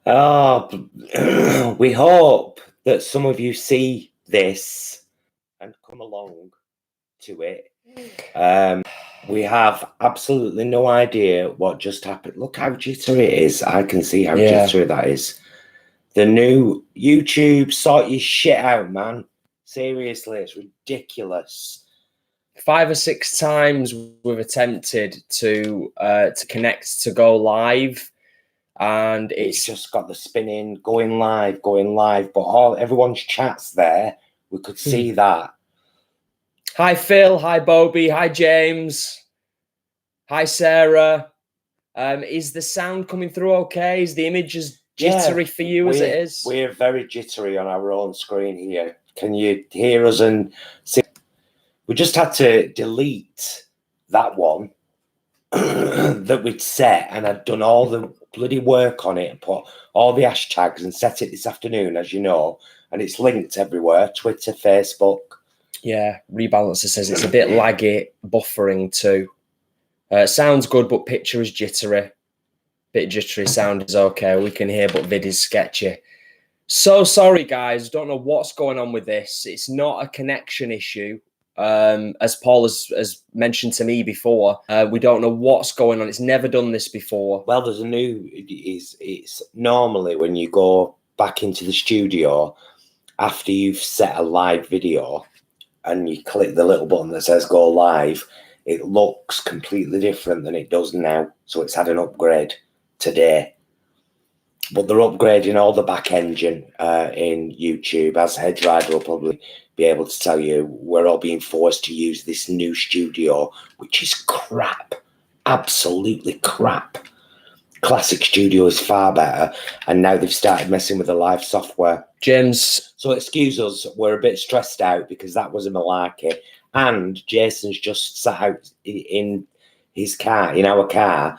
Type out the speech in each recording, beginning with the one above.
Oh, we hope that some of you see this and come along to it. We have absolutely no idea what just happened. Look how jittery it is. I can see how jittery that is. The new YouTube, sort your shit out, man. Seriously, it's ridiculous. 5 or 6 times we've attempted to connect to go live, and it's just got the spinning, going live, but everyone's chat's there. We could see that. Hi Phil, hi Bobby, hi James, hi Sarah. Is the sound coming through okay? Is the image as jittery for you as it is? We're very jittery on our own screen here. Can you hear us and see? We just had to delete that one that we'd set, and I'd done all the bloody work on it and put all the hashtags and set it this afternoon, as you know, and it's linked everywhere, Twitter, Facebook. Yeah, Rebalancer says it's a bit laggy, buffering too. Sounds good, but picture is jittery. Bit jittery, sound is okay. We can hear, but vid is sketchy. So sorry, guys. Don't know what's going on with this. It's not a connection issue. As Paul has mentioned to me before, we don't know what's going on. It's never done this before. Well, there's a new... It's normally when you go back into the studio after you've set a live video and you click the little button that says go live, it looks completely different than it does now. So it's had an upgrade today. But they're upgrading all the back engine in YouTube. As Hedge Rider will probably be able to tell you, we're all being forced to use this new studio, which is crap. Absolutely crap. Classic Studio is far better. And now they've started messing with the live software. James. So excuse us, we're a bit stressed out because that was a malarkey. And Jason's just sat out in his car, in our car,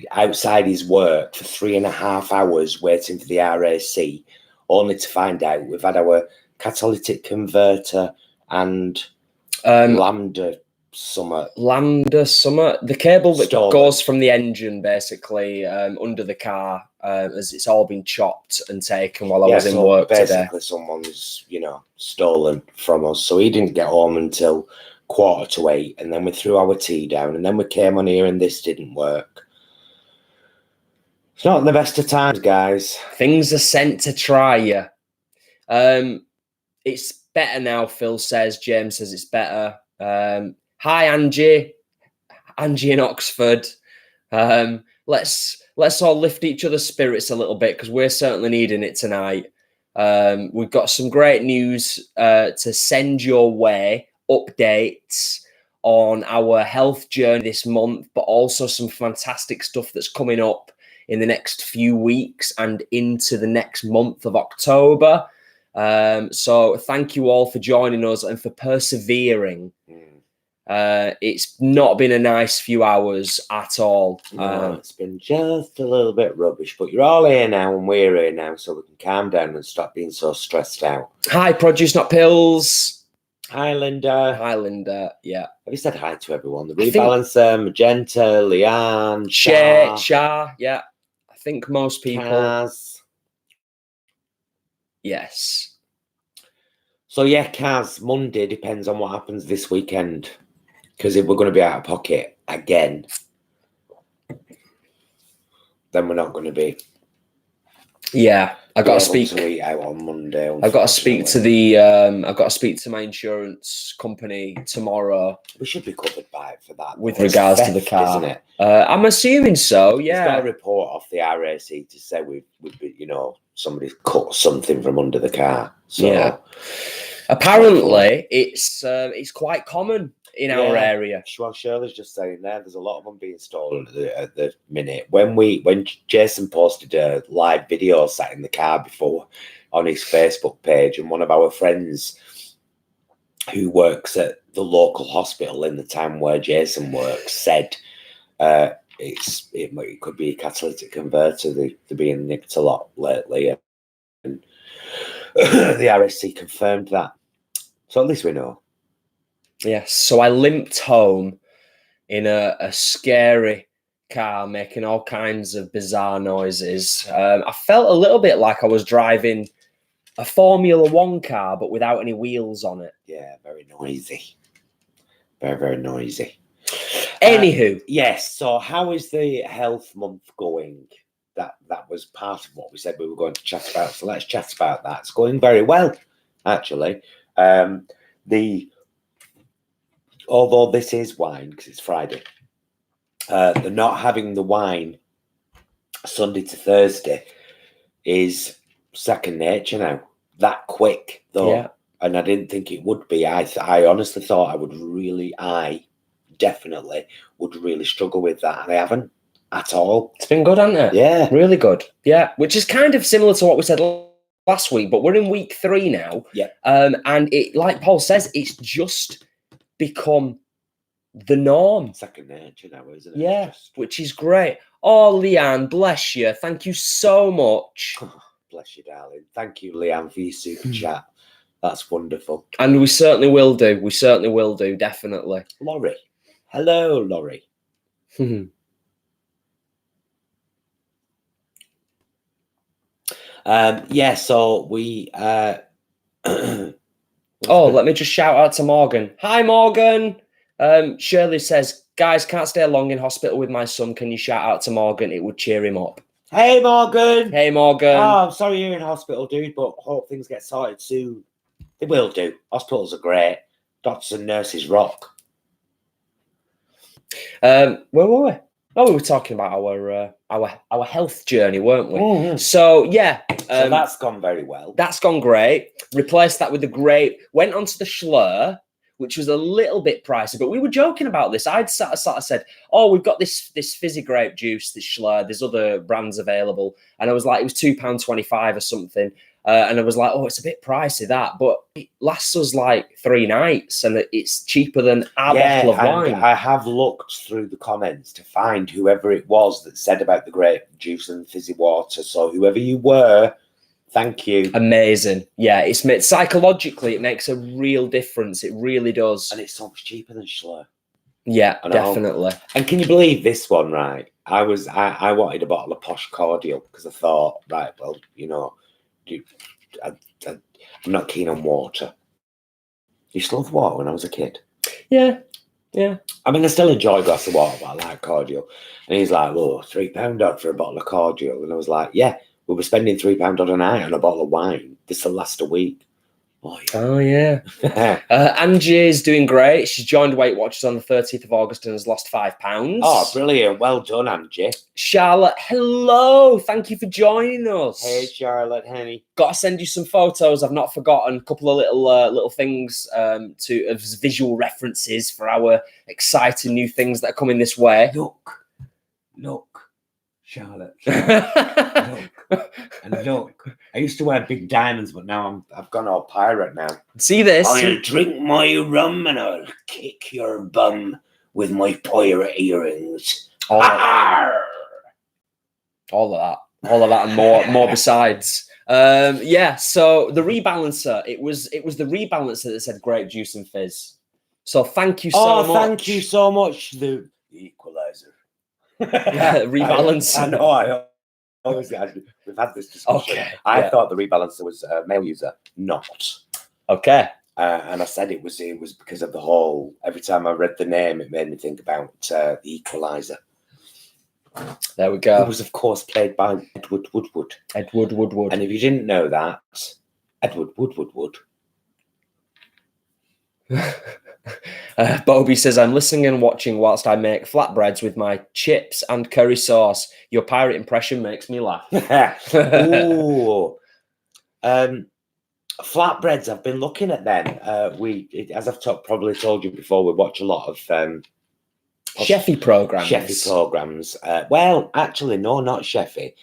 outside his work for 3.5 hours waiting for the RAC, only to find out we've had our catalytic converter and Lambda Summit. The cable that goes from the engine basically under the car, as it's all been chopped and taken while I was in work today. Basically someone's, stolen from us. So he didn't get home until 7:45, and then we threw our tea down, and then we came on here and this didn't work. It's not the best of times, guys. Things are sent to try you. It's better now, Phil says. James says it's better. Hi, Angie. Angie in Oxford. Let's all lift each other's spirits a little bit because we're certainly needing it tonight. We've got some great news to send your way. Updates on our health journey this month, but also some fantastic stuff that's coming up in the next few weeks and into the next month of October. So thank you all for joining us and for persevering. It's not been a nice few hours at all. No, it's been just a little bit rubbish, but you're all here now and we're here now, so we can calm down and stop being so stressed out. Hi, Produce Not Pills. Hi, Linda. Hi, Linda. Yeah. Have you said hi to everyone? The Rebalancer, Magenta, Leanne, Shah. Yeah. I think most people. Kaz. Yes. So, yeah, Kaz, Monday depends on what happens this weekend. Because if we're going to be out of pocket again, then we're not going to be. Yeah, I got to speak to eat out on Monday. I've got to speak to the. I've got to speak to my insurance company tomorrow. We should be covered by it for that. With regards to the car, isn't it? I'm assuming so. Yeah. He's got a report off the RAC to say we've somebody's cut something from under the car. So yeah. Apparently, it's quite common in our area. Well, Shirley's just saying there's a lot of them being stolen at the minute. When Jason posted a live video sat in the car before on his Facebook page, and one of our friends who works at the local hospital in the town where Jason works said it could be a catalytic converter. They're being nicked a lot lately, and the RSC confirmed that. So at least we know. Yes. So I limped home in a scary car making all kinds of bizarre noises. I felt a little bit like I was driving a Formula One car, but without any wheels on it. Yeah, very noisy. Very, very noisy. Anywho. Yes, so how is the health month going? That was part of what we said we were going to chat about. So let's chat about that. It's going very well, actually. Although this is wine, because it's Friday, the not having the wine Sunday to Thursday is second nature now. That quick, though. Yeah. And I didn't think it would be. I honestly thought I definitely would really struggle with that. And I haven't at all. It's been good, hasn't it? Yeah. Really good. Yeah. Which is kind of similar to what we said last week, but we're in week 3 now. Yeah. And it, like Paul says, it's just become the norm. Second nature now, isn't it? Yeah, which is great. Oh, Leanne, bless you. Thank you so much. Bless you, darling. Thank you, Leanne, for your super chat. That's wonderful. And we certainly will do. We certainly will do, definitely. Laurie. Hello, Laurie. Yeah, so we... let me just shout out to Morgan. Hi, Morgan. Shirley says, guys, can't stay long in hospital with my son. Can you shout out to Morgan? It would cheer him up. Hey, Morgan. Hey, Morgan. Oh, I'm sorry you're in hospital, dude, but hope things get sorted soon. They will do. Hospitals are great. Doctors and nurses rock. Where were we? Oh, we were talking about our health journey, weren't we? Mm-hmm. So yeah, so that's gone very well. That's gone great. Replaced that with the grape. Went on to the Schlur, which was a little bit pricey, but we were joking about this. I'd sort of said, "Oh, we've got this fizzy grape juice, this Schlur. There's other brands available," and I was like, "It was £2.25 or something." And I was like, "Oh, it's a bit pricey that," but it lasts us like 3 nights, and it's cheaper than our bottle of wine. I have looked through the comments to find whoever it was that said about the grape juice and fizzy water. So whoever you were, thank you. Amazing. Yeah, it's made psychologically, it makes a real difference. It really does. And it's so much cheaper than Schlur. Yeah, definitely. And can you believe this one, right? I wanted a bottle of posh cordial because I thought, right, well, you know, I'm not keen on water. I used to love water when I was a kid. Yeah. I mean, I still enjoy a glass of water, but I like cordial. And he's like, "Oh, £3 odd for a bottle of cordial." And I was like, "Yeah, we were spending £3 odd a night on a bottle of wine. This will last a week." Oh, yeah. Angie is doing great. She's joined Weight Watchers on the 30th of August and has lost £5. Oh, brilliant. Well done, Angie. Charlotte, hello. Thank you for joining us. Hey, Charlotte, honey. Got to send you some photos. I've not forgotten. A couple of little things as visual references for our exciting new things that are coming this way. Look, Charlotte. Look. I used to wear big diamonds, but now I've gone all pirate now. See this? I'll drink my rum and I'll kick your bum with my pirate earrings. All of that and more besides. Yeah, so the rebalancer, it was the rebalancer that said grape juice and fizz. So thank you so much. Thank you so much, the equalizer. Rebalancer. I know, we've had this discussion. Okay. I thought the rebalancer was a male user, not. Okay. And I said it was because of the whole. Every time I read the name, it made me think about the equalizer. There we go. It was, of course, played by Edward Woodward. Edward Woodward. And if you didn't know that, Edward Woodward. Bobby says, I'm listening and watching whilst I make flatbreads with my chips and curry sauce. Your pirate impression makes me laugh. Ooh. Flatbreads, I've been looking at them. As I've probably told you before, we watch a lot of chefy programs. Well, actually, no, not chefy.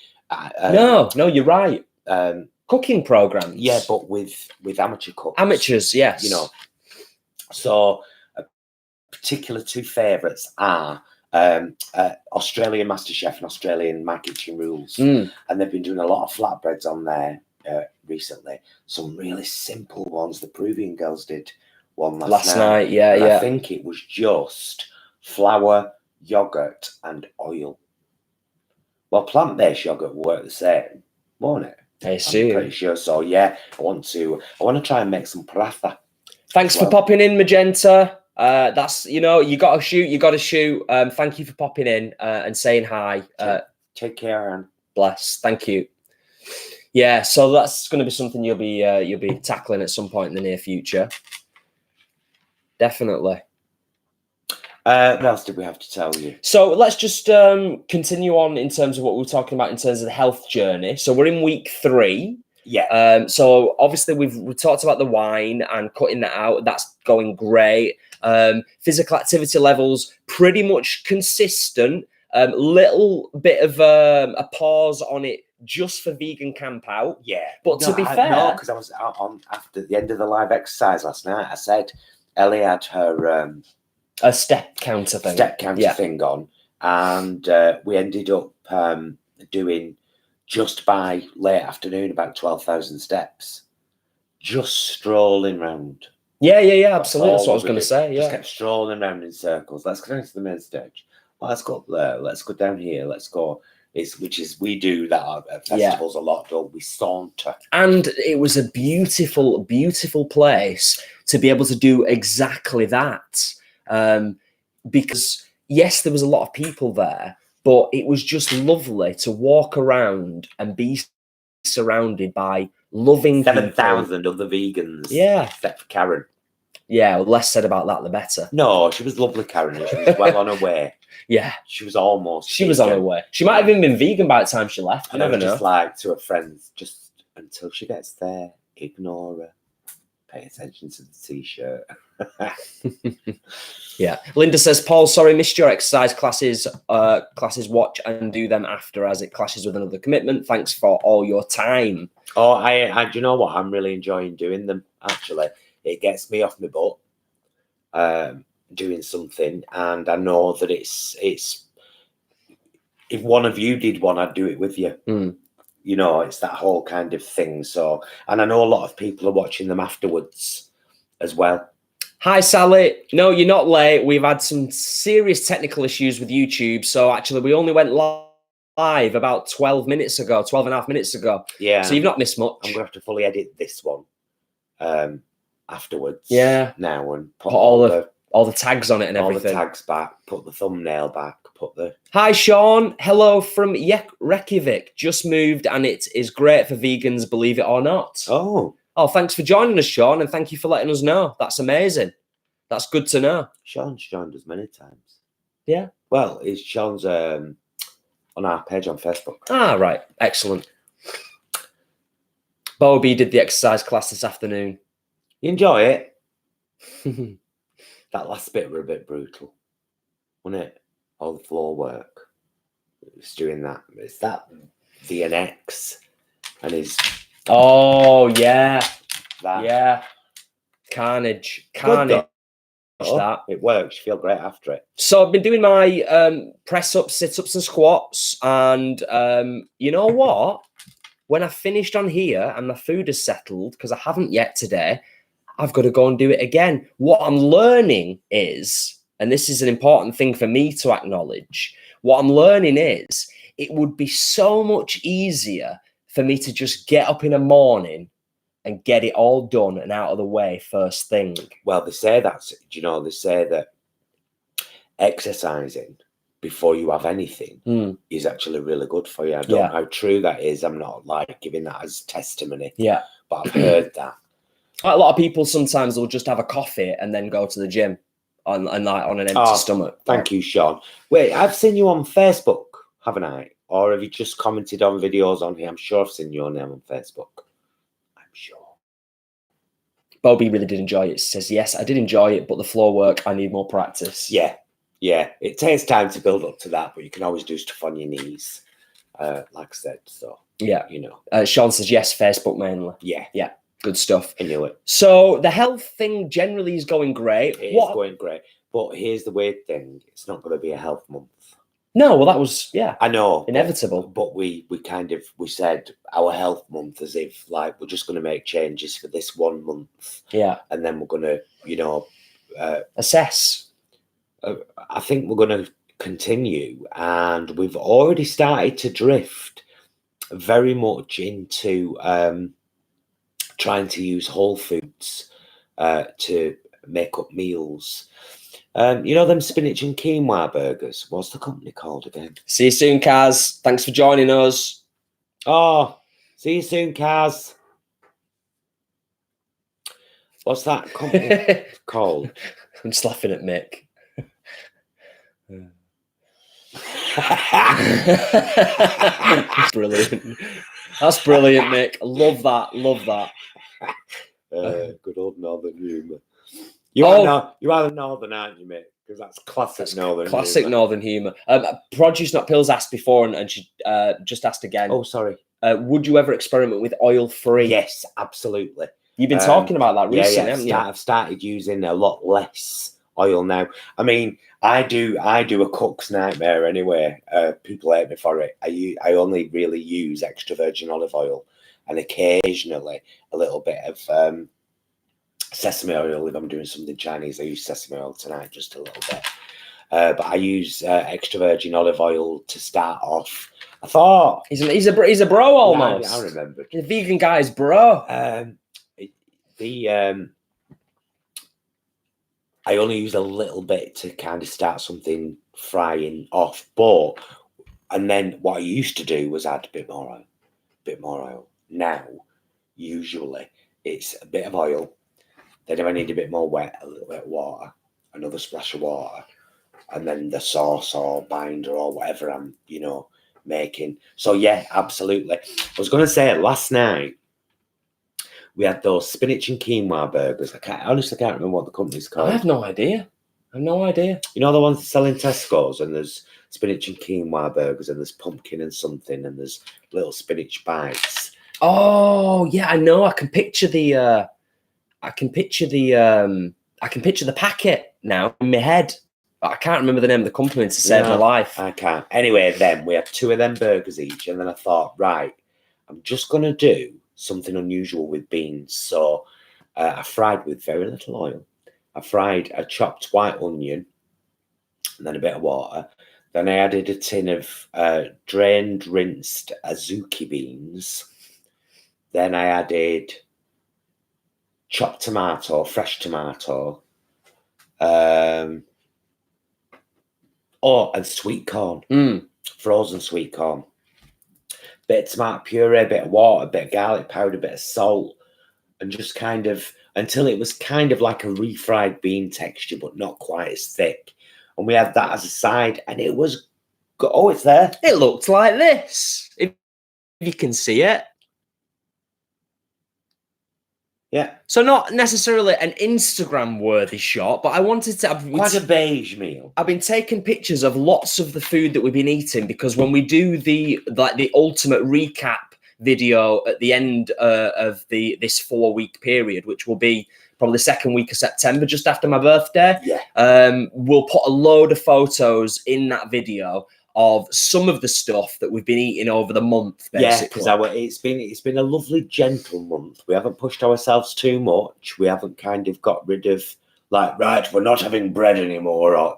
No, you're right. Cooking programs. Yeah, but with amateur cooks. Amateurs, yes. You know. So, particular 2 favourites are Australian MasterChef and Australian My Kitchen Rules. And they've been doing a lot of flatbreads on there recently. Some really simple ones. The Peruvian girls did one last night. Yeah. I think it was just flour, yogurt and oil. Well, plant-based yogurt will work the same, won't it? I assume. I'm pretty sure. So yeah, I want to try and make some paratha. Thanks for popping in, Magenta. That's, you got to shoot. Thank you for popping in and saying hi. Take care, Anne. Bless. Thank you. Yeah, so that's going to be something you'll be tackling at some point in the near future. Definitely. What else did we have to tell you? So let's just continue on in terms of what we were talking about in terms of the health journey. So we're in week 3. Yeah. So obviously we talked about the wine and cutting that out. That's going great. Physical activity levels pretty much consistent. Little bit of a pause on it just for vegan camp out. Yeah. But to be fair, no, because I was out on after the end of the live exercise last night. I said Ellie had her a step counter thing on, and we ended up doing just by late afternoon about 12,000 steps, just strolling round. Yeah, absolutely. That's what I was going to say. Yeah, just kept strolling around in circles. Let's go to the main stage. Well, let's go up there. Let's go down here. Let's go. We do that at festivals a lot. Don't we? Saunter. And it was a beautiful, beautiful place to be able to do exactly that. Because yes, there was a lot of people there, but it was just lovely to walk around and be surrounded by loving 7,000 other vegans. Yeah. Except for Karen. Yeah, well, less said about that, the better. No, she was lovely, Karen. And she was well on her way. Yeah. She was almost She was on her way. She might have even been vegan by the time she left. You never know. Just like to her friends, just until she gets there, ignore her. Pay attention to the t-shirt. Yeah. Linda says, Paul, sorry, missed your exercise classes. Watch and do them after as it clashes with another commitment. Thanks for all your time. Oh, I do you know what? I'm really enjoying doing them, actually. It gets me off my butt doing something, and I know that it's if one of you did one, I'd do it with you. You know, it's that whole kind of thing. So, and I know a lot of people are watching them afterwards as well. Hi, Sally. No, you're not late. We've had some serious technical issues with YouTube. So actually, we only went live about 12 and a half minutes ago. Yeah. So you've not missed much. I'm going to have to fully edit this one afterwards. Yeah. Now and put all the tags on it and everything. All the tags back, put the thumbnail back, put the... Hi, Sean. Hello from Reykjavik. Just moved and it is great for vegans, believe it or not. Oh, thanks for joining us, Sean, and thank you for letting us know. That's amazing. That's good to know. Sean's joined us many times. Yeah. Well, Sean's on our page on Facebook. Ah, right. Excellent. Bobby did the exercise class this afternoon. You enjoy it? That last bit were a bit brutal, wasn't it? All the floor work. It was doing that. It's that VNX and his... Oh, yeah. That. Yeah. Carnage. That. It works. You feel great after it. So I've been doing my press-ups, sit-ups and squats. And you know what? When I finished on here and my food is settled, because I haven't yet today, I've got to go and do it again. What I'm learning is, and this is an important thing for me to acknowledge, what I'm learning is it would be so much easier for me to just get up in the morning and get it all done and out of the way first thing. Well, they say that exercising before you have anything is actually really good for you. I don't know how true that is. I'm not like giving that as testimony. Yeah. But I've heard that. A lot of people sometimes will just have a coffee and then go to the gym on an empty stomach. Thank you, Sean. Wait, I've seen you on Facebook, haven't I? Or have you just commented on videos on here? I'm sure I've seen your name on Facebook. I'm sure. Bobby really did enjoy it. Says, yes, I did enjoy it, but the floor work, I need more practice. Yeah. It takes time to build up to that, but you can always do stuff on your knees, like I said. So, yeah. You know. Sean says, yes, Facebook mainly. Yeah. Good stuff. I knew it. So the health thing generally is going great. It is going great. But here's the weird thing. It's not going to be a health month. No, well, that was, I know. Inevitable. But we said our health month as if, like, we're just going to make changes for this 1 month. Yeah. And then we're going to, assess. I think we're going to continue, and we've already started to drift very much into trying to use whole foods to make up meals. You know them spinach and quinoa burgers? What's the company called again? See you soon, Kaz. Thanks for joining us. Oh, see you soon, Kaz. What's that company called? I'm just laughing at Mick. Brilliant. That's brilliant, Mick. Love that. Love that. Good old northern humour. You are the northern, aren't you, mate? Because that's classic northern. Classic northern humour. Produce Not Pills asked before, and she just asked again. Oh, sorry. Would you ever experiment with oil-free? Yes, absolutely. You've been talking about that recently, haven't you? I've started using a lot less oil now. I mean, I do a cook's nightmare anyway. People hate me for it. I only really use extra virgin olive oil, and occasionally a little bit of sesame oil. If I'm doing something Chinese, I use sesame oil tonight, just a little bit. But I use extra virgin olive oil to start off. I thought he's a bro almost. Yeah, I remembered. The vegan guy's bro. I only use a little bit to kind of start something frying off, and then what I used to do was add a bit more oil. Now, usually it's a bit of oil. Then if I need a bit more wet, a little bit of water, another splash of water, and then the sauce or binder or whatever I'm, making. So yeah, absolutely. I was going to say last night we had those spinach and quinoa burgers. I honestly can't remember what the company's called. I have no idea. You know the ones that sell in Tesco's, and there's spinach and quinoa burgers, and there's pumpkin and something, and there's little spinach bites. Oh yeah, I know. I can picture the packet now in my head. But I can't remember the name of the company to save my life. I can't. Anyway, then we had 2 of them burgers each, and then I thought, right, I'm just going to do something unusual with beans. So I fried with very little oil. I fried a chopped white onion, and then a bit of water. Then I added a tin of drained, rinsed azuki beans. Then I added chopped tomato, fresh tomato. And sweet corn, frozen sweet corn. Bit of tomato puree, bit of water, bit of garlic powder, bit of salt, and just kind of until it was kind of like a refried bean texture, but not quite as thick. And we had that as a side, and it was good. Oh, it's there. It looked like this. If you can see it. Yeah. So not necessarily an Instagram-worthy shot, but I wanted to... Quite a beige meal. I've been taking pictures of lots of the food that we've been eating, because when we do the ultimate recap video at the end of this 4-week period, which will be probably the second week of September, just after my birthday, we'll put a load of photos in that video of some of the stuff that we've been eating over the month, basically. Yeah, because it's been a lovely, gentle month. We haven't pushed ourselves too much. We haven't kind of got rid of, like, right, we're not having bread anymore, or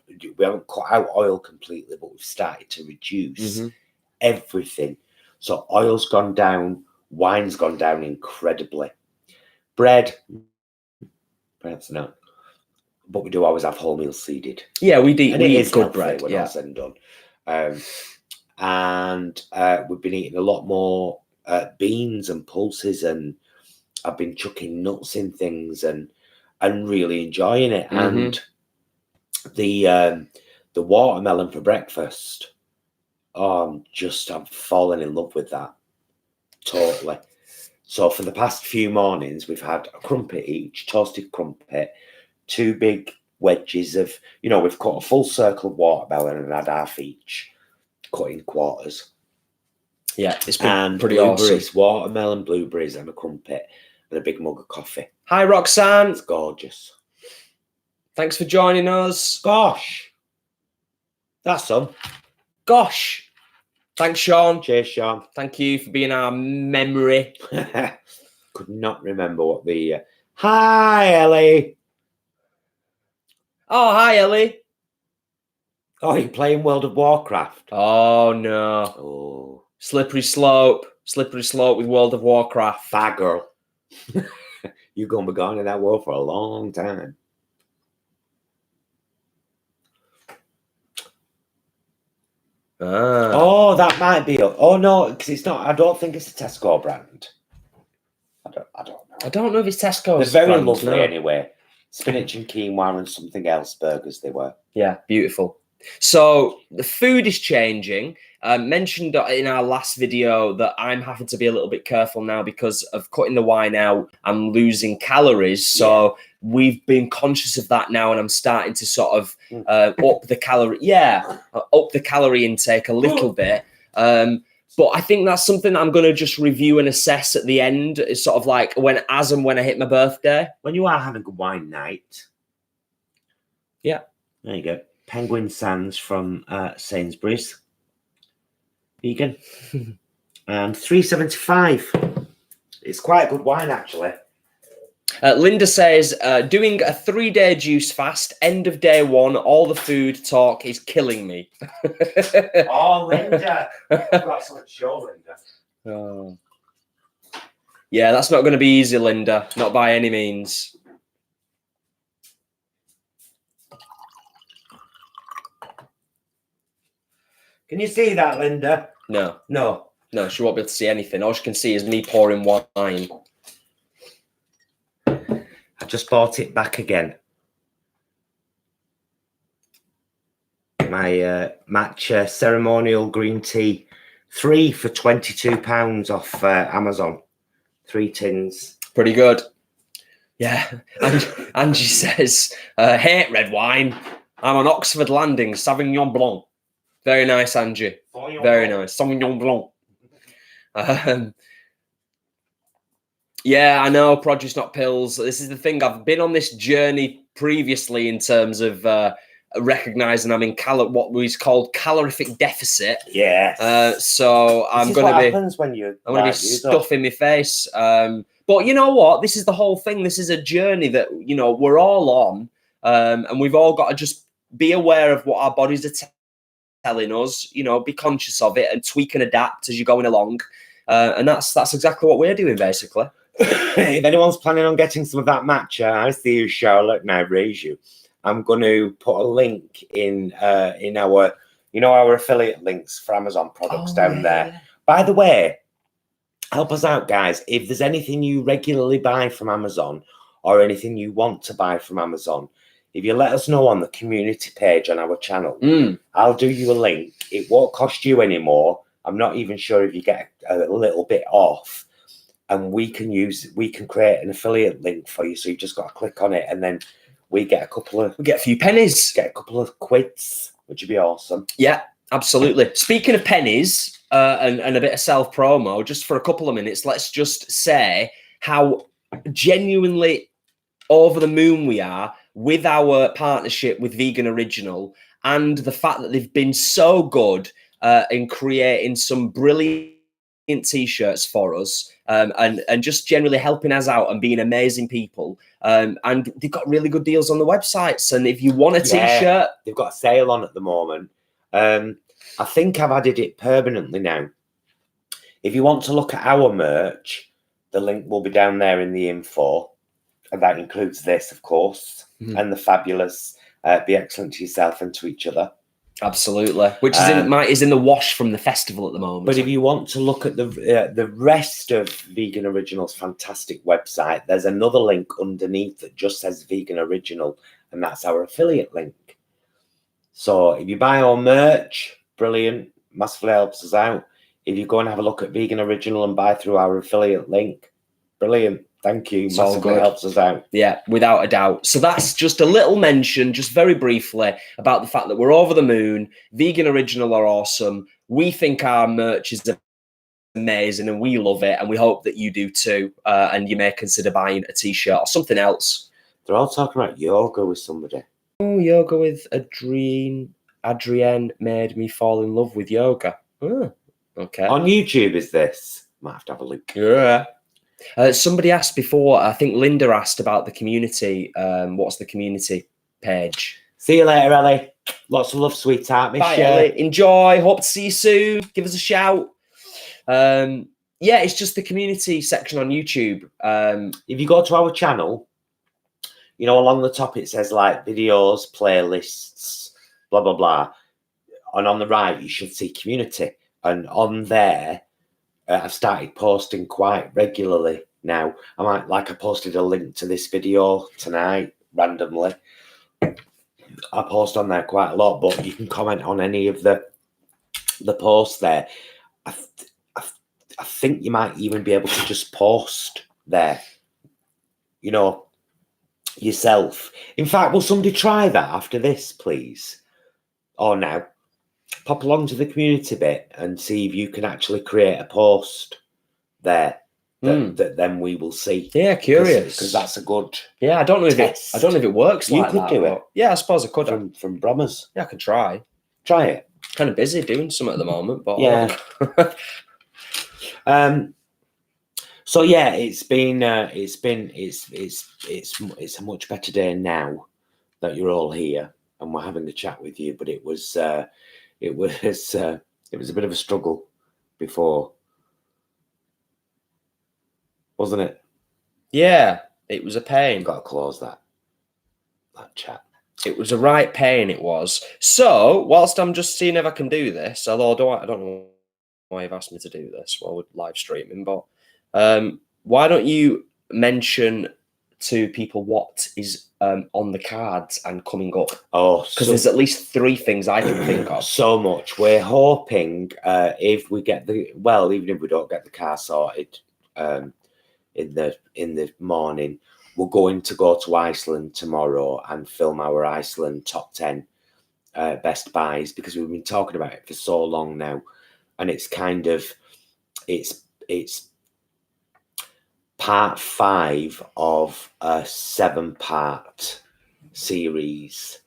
we haven't cut out oil completely, but we've started to reduce everything. So oil's gone down, wine's gone down incredibly. Bread's not. But we do always have wholemeal seeded. Yeah, we eat good bread when all said and done. And we've been eating a lot more beans and pulses, and I've been chucking nuts in things and really enjoying it. And the watermelon for breakfast. Oh, I'm falling in love with that. Totally. So for the past few mornings, we've had a crumpet each, toasted crumpet, 2 big wedges of, we've cut a full circle of watermelon and had half each, cut in quarters. Yeah, it's been pretty blueberries, awesome. Watermelon, blueberries, and a crumpet, and a big mug of coffee. Hi, Roxanne. It's gorgeous. Thanks for joining us. Gosh. That's some. Gosh. Thanks, Sean. Cheers, Sean. Thank you for being our memory. Could not remember what the... Hi, Ellie. Oh, hi, Ellie. Oh, you're playing World of Warcraft? Oh, no. Oh. Slippery slope. Slippery slope with World of Warcraft. Bad girl. You're going to be gone in that world for a long time. Ah. Oh, that might be. Oh, no, because it's not. I don't think it's a Tesco brand. I don't know. I don't know if it's Tesco's. They're very brand, lovely no. anyway. Spinach and quinoa and something else burgers they were. Yeah, beautiful. So the food is changing. Mentioned in our last video that I'm having to be a little bit careful now because of cutting the wine out. I'm losing calories. So we've been conscious of that now, and I'm starting to sort of up the calorie intake a little bit. But I think that's something I'm going to just review and assess at the end. It's sort of like when I hit my birthday. When you are having a good wine night. Yeah. There you go. Penguin Sands from Sainsbury's. Vegan. And $3.75. It's quite a good wine, actually. Linda says, doing a 3-day juice fast, end of day 1, all the food talk is killing me. Oh, Linda. I've got something to show, Linda. Oh. Yeah, that's not going to be easy, Linda. Not by any means. Can you see that, Linda? No. No. No, she won't be able to see anything. All she can see is me pouring wine. I just bought it back again. My matcha ceremonial green tea. 3 for £22 off Amazon. 3 tins. Pretty good. Yeah. Angie says, hate red wine. I'm on Oxford Landing, Sauvignon Blanc. Very nice, Angie. Very nice. Sauvignon Blanc. Yeah, I know. Produce, not pills. This is the thing. I've been on this journey previously in terms of recognizing I'm in what was called calorific deficit. Yes. So I'm going to be. Happens when you. I'm going to be stuffing my face. But you know what? This is the whole thing. This is a journey that we're all on, and we've all got to just be aware of what our bodies are telling us. Be conscious of it and tweak and adapt as you're going along. And that's exactly what we're doing, basically. If anyone's planning on getting some of that matcha, I see you, Charlotte, and I raise you. I'm going to put a link in our, our affiliate links for Amazon products down there. Yeah. By the way, help us out, guys. If there's anything you regularly buy from Amazon or anything you want to buy from Amazon, if you let us know on the community page on our channel, I'll do you a link. It won't cost you any more. I'm not even sure if you get a little bit off, and we can create an affiliate link for you. So you just got to click on it, and then we get a few pennies, get a couple of quids, which would be awesome. Yeah, absolutely. Speaking of pennies and a bit of self promo, just for a couple of minutes, let's just say how genuinely over the moon we are with our partnership with Vegan Original, and the fact that they've been so good in creating some brilliant t-shirts for us, and just generally helping us out and being amazing people. And they've got really good deals on the websites. And if you want a t-shirt, they've got a sale on at the moment. I think I've added it permanently now. If you want to look at our merch, the link will be down there in the info. And that includes this, of course, and the fabulous Be Excellent to Yourself and to Each Other. Absolutely, which is in the wash from the festival at the moment. But if you want to look at the rest of Vegan Original's fantastic website, there's another link underneath that just says Vegan Original, and that's our affiliate link. So if you buy our merch, brilliant, massively helps us out. If you go and have a look at Vegan Original and buy through our affiliate link, brilliant. Thank you. Massively helps us out. Yeah, without a doubt. So that's just a little mention, just very briefly, about the fact that we're over the moon. Vegan Original are awesome. We think our merch is amazing and we love it. And we hope that you do too. And you may consider buying a t-shirt or something else. They're all talking about yoga with somebody. Oh, yoga with Adrienne made me fall in love with yoga. Oh, okay. On YouTube is this? Might have to have a look. Yeah. Somebody asked before, I think Linda asked about the community. What's the community page? See you later, Ellie. Lots of love, sweetheart. Miss Bye, you. Ellie. Enjoy. Hope to see you soon. Give us a shout. Yeah, it's just the community section on YouTube. If you go to our channel, you know, along the top it says like videos, playlists, blah, blah, blah. And on the right, you should see community. And on there, I've started posting quite regularly now. I posted a link to this video tonight randomly. I post on there quite a lot, but you can comment on any of the posts there. I think you might even be able to just post there, you know, yourself. In fact, will somebody try that after this, please? Or now? Pop along to the community bit and see if you can actually create a post there that then we will see. Yeah, curious. Because that's a good. Yeah, I don't know if it works. You like could that, do it. Yeah, I suppose I could. From Bromers. Yeah, I could try. Try it. Kind of busy doing some at the moment, but yeah. So yeah, it's a much better day now that you're all here and we're having a chat with you. But it was a bit of a struggle before, wasn't it? Yeah, it was a pain. Got to close that chat. It was a right pain. It was. So whilst I'm just seeing if I can do this, although I don't know why you've asked me to do this while we're live streaming, but why don't you mention to people what is on the cards and coming up? Oh, because there's at least 3 things I can think of. So much. We're hoping if we get even if we don't get the car sorted in the morning, we're going to go to Iceland tomorrow and film our Iceland top 10 best buys, because we've been talking about it for so long now, and it's kind of it's part 5 of a 7-part series,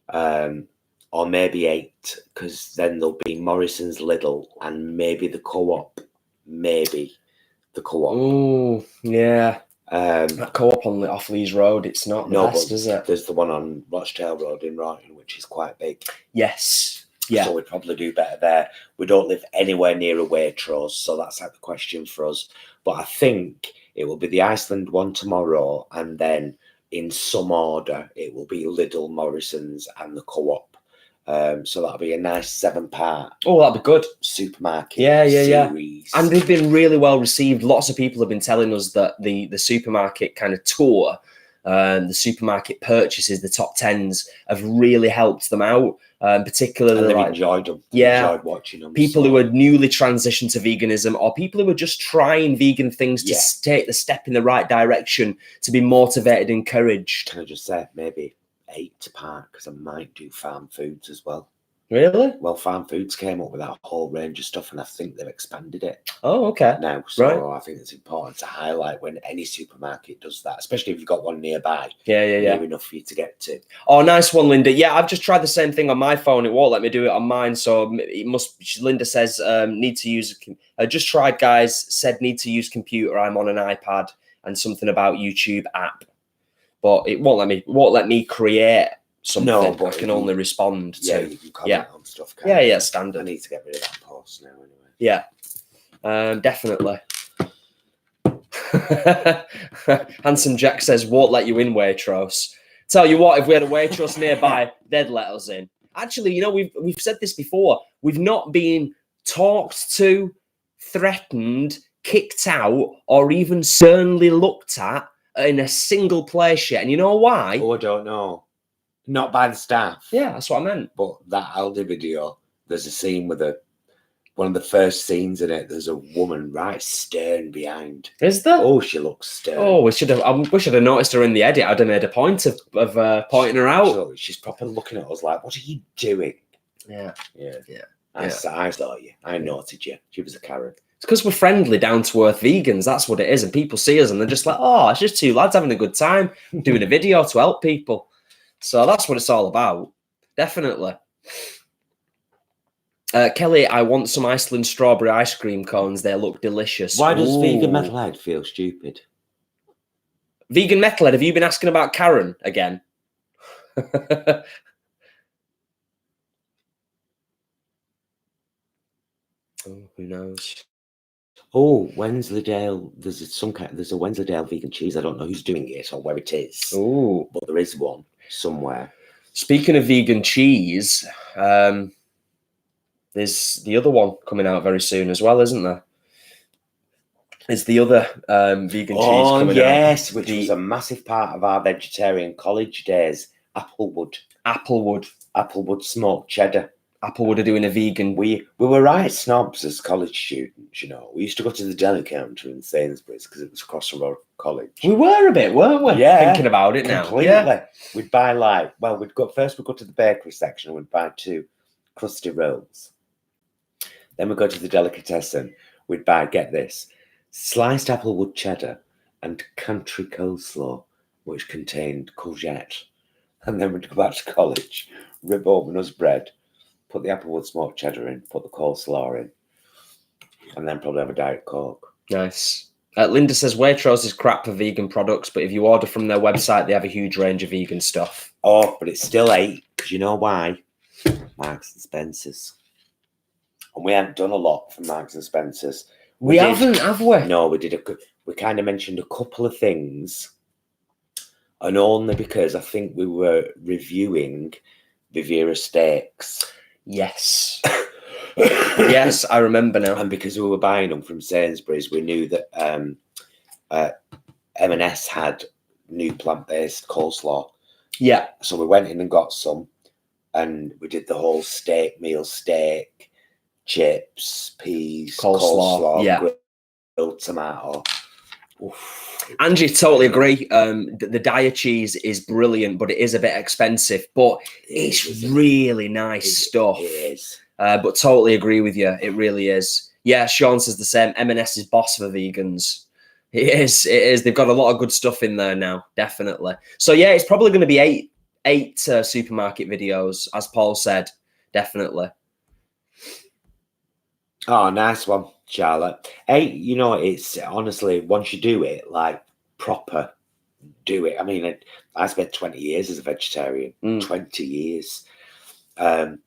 or maybe 8, because then there'll be Morrison's Lidl and maybe the co-op. Oh, yeah. That co-op on off Lees Road, it's not the best, is it? There's the one on Rochdale Road in Royton, which is quite big. Yes. Yeah. So we'd probably do better there. We don't live anywhere near a Waitrose, so that's out the question for us. But I think it will be the Iceland one tomorrow, and then in some order, it will be Lidl, Morrison's, and the co-op. So that'll be a nice 7-part. Oh, that'll be good. Supermarket series. And they've been really well received. Lots of people have been telling us that the supermarket kind of tour, the supermarket purchases, the top 10s have really helped them out. Particularly, and they've enjoyed them. Enjoyed watching them. People who are newly transitioned to veganism, or people who are just trying vegan things to take the step in the right direction, to be motivated, encouraged. Can I just say maybe 8-part, because I might do farm foods as well. Really? Well, Farm Foods came up with that whole range of stuff, and I think they've expanded it. Oh, okay. Now, so I think it's important to highlight when any supermarket does that, especially if you've got one nearby. Yeah. Near enough for you to get to. Oh, nice one, Linda. Yeah, I've just tried the same thing on my phone. It won't let me do it on mine, so it must. Linda says need to use. I just tried, guys. Said need to use computer. I'm on an iPad, and something about YouTube app, but it won't let me. Won't let me create something. No, but I can only respond to. Yeah, you can comment on stuff. Yeah, standard. I need to get rid of that post now anyway. Yeah, definitely. Handsome Jack says, won't let you in, Waitrose. Tell you what, if we had a Waitrose nearby, they'd let us in. Actually, you know, we've said this before. We've not been talked to, threatened, kicked out, or even sternly looked at in a single place yet. And you know why? Oh, I don't know. Not by the staff. Yeah, that's what I meant. But that Aldi video, there's a scene with one of the first scenes in it. There's a woman right stern behind. Is there? Oh, she looks stern. Oh, we should have noticed her in the edit. I'd have made a point of pointing her out. So she's proper looking at us like, "What are you doing?" Yeah. I saw you. I noted you. She was a Karen. It's because we're friendly, down-to-earth vegans. That's what it is. And people see us and they're just like, "Oh, it's just 2 lads having a good time doing a video to help people." So that's what it's all about. Definitely. Kelly, I want some Iceland strawberry ice cream cones. They look delicious. Why does Vegan Metalhead feel stupid? Vegan Metalhead, have you been asking about Karen again? Oh, who knows? Oh, Wensleydale. There's a Wensleydale vegan cheese. I don't know who's doing it or where it is, Oh, but there is one somewhere. speaking of vegan cheese, there's the other one coming out very soon as well, isn't there? It's the other vegan cheese coming out. Yes, which was a massive part of our vegetarian college days. Applewood smoked cheddar. Applewood are doing a vegan. We were right snobs as college students, you know. We used to go to the deli counter in Sainsbury's because it was across from our college. We were a bit, weren't we? Yeah, thinking about it now. Completely. Yeah. We'd buy we'd go to the bakery section and we'd buy 2 crusty rolls. Then we'd go to the delicatessen. We'd buy, get this, sliced Applewood cheddar and country coleslaw, which contained courgette. And then we'd go back to college, rip open us bread, put the Applewood smoked cheddar in, put the coleslaw in, and then probably have a Diet Coke. Nice. Linda says Waitrose is crap for vegan products, but if you order from their website, they have a huge range of vegan stuff. Oh, but it's still 8. Do you know why? Marks and Spencer's. And we haven't done a lot for Marks and Spencer's. We haven't, have we? No, we did. We kind of mentioned a couple of things, and only because I think we were reviewing Bavira steaks. Yes. Yes, I remember now. And because we were buying them from Sainsbury's, we knew that M&S had new plant-based coleslaw. Yeah. So we went in and got some, and we did the whole steak, chips, peas, coleslaw, yeah, grilled tomato. Oof. Angie, totally agree. The Daiya cheese is brilliant, but it is a bit expensive. But it's really nice stuff. It is. But totally agree with you. It really is. Yeah, Sean says the same. M&S is boss for vegans. It is. It is. They've got a lot of good stuff in there now, definitely. So yeah, it's probably going to be eight supermarket videos, as Paul said. Definitely. Oh, nice one, Charlotte. Hey, you know, it's honestly, once you do it, like proper, do it. I mean, I spent 20 years as a vegetarian, 20 years. And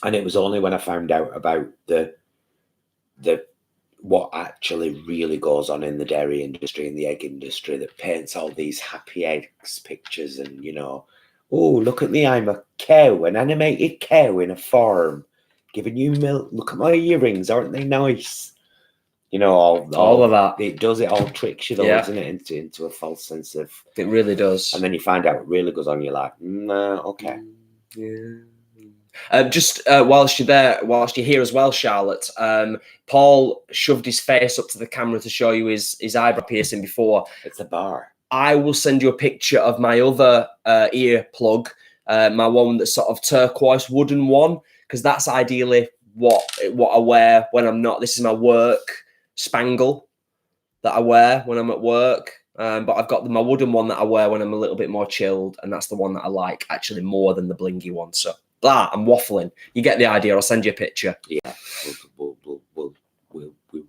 it was only when I found out about the what actually really goes on in the dairy industry and the egg industry that paints all these happy eggs pictures and, you know, oh, look at me, I'm a cow, an animated cow in a farm, giving you milk. Look at my earrings, aren't they nice? You know, all of that. It all tricks you though, doesn't it, into a false sense of... It really does. And then you find out it really goes on, you're like, nah, okay. Yeah. Just whilst you're here as well, Charlotte, Paul shoved his face up to the camera to show you his eyebrow piercing before. It's a bar. I will send you a picture of my other ear plug, my one that's sort of turquoise wooden one, because that's ideally what I wear when I'm not. This is my work spangle that I wear when I'm at work. But I've got my wooden one that I wear when I'm a little bit more chilled, and that's the one that I like actually more than the blingy one. So I'm waffling. You get the idea. I'll send you a picture. Yeah, we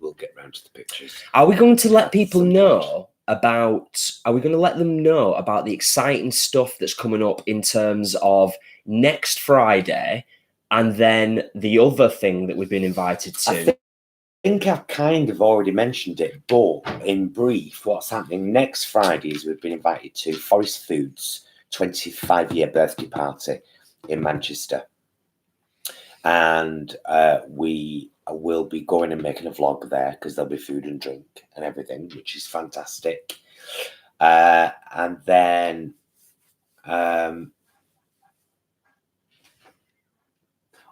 will get round to the pictures. Are we going to let people know about? Are we going to let them know about the exciting stuff that's coming up in terms of next Friday, and then the other thing that we've been invited to? I think I've kind of already mentioned it, but in brief, what's happening next Friday is we've been invited to Forest Foods' 25-year birthday party in Manchester. And we will be going and making a vlog there because there'll be food and drink and everything, which is fantastic. And then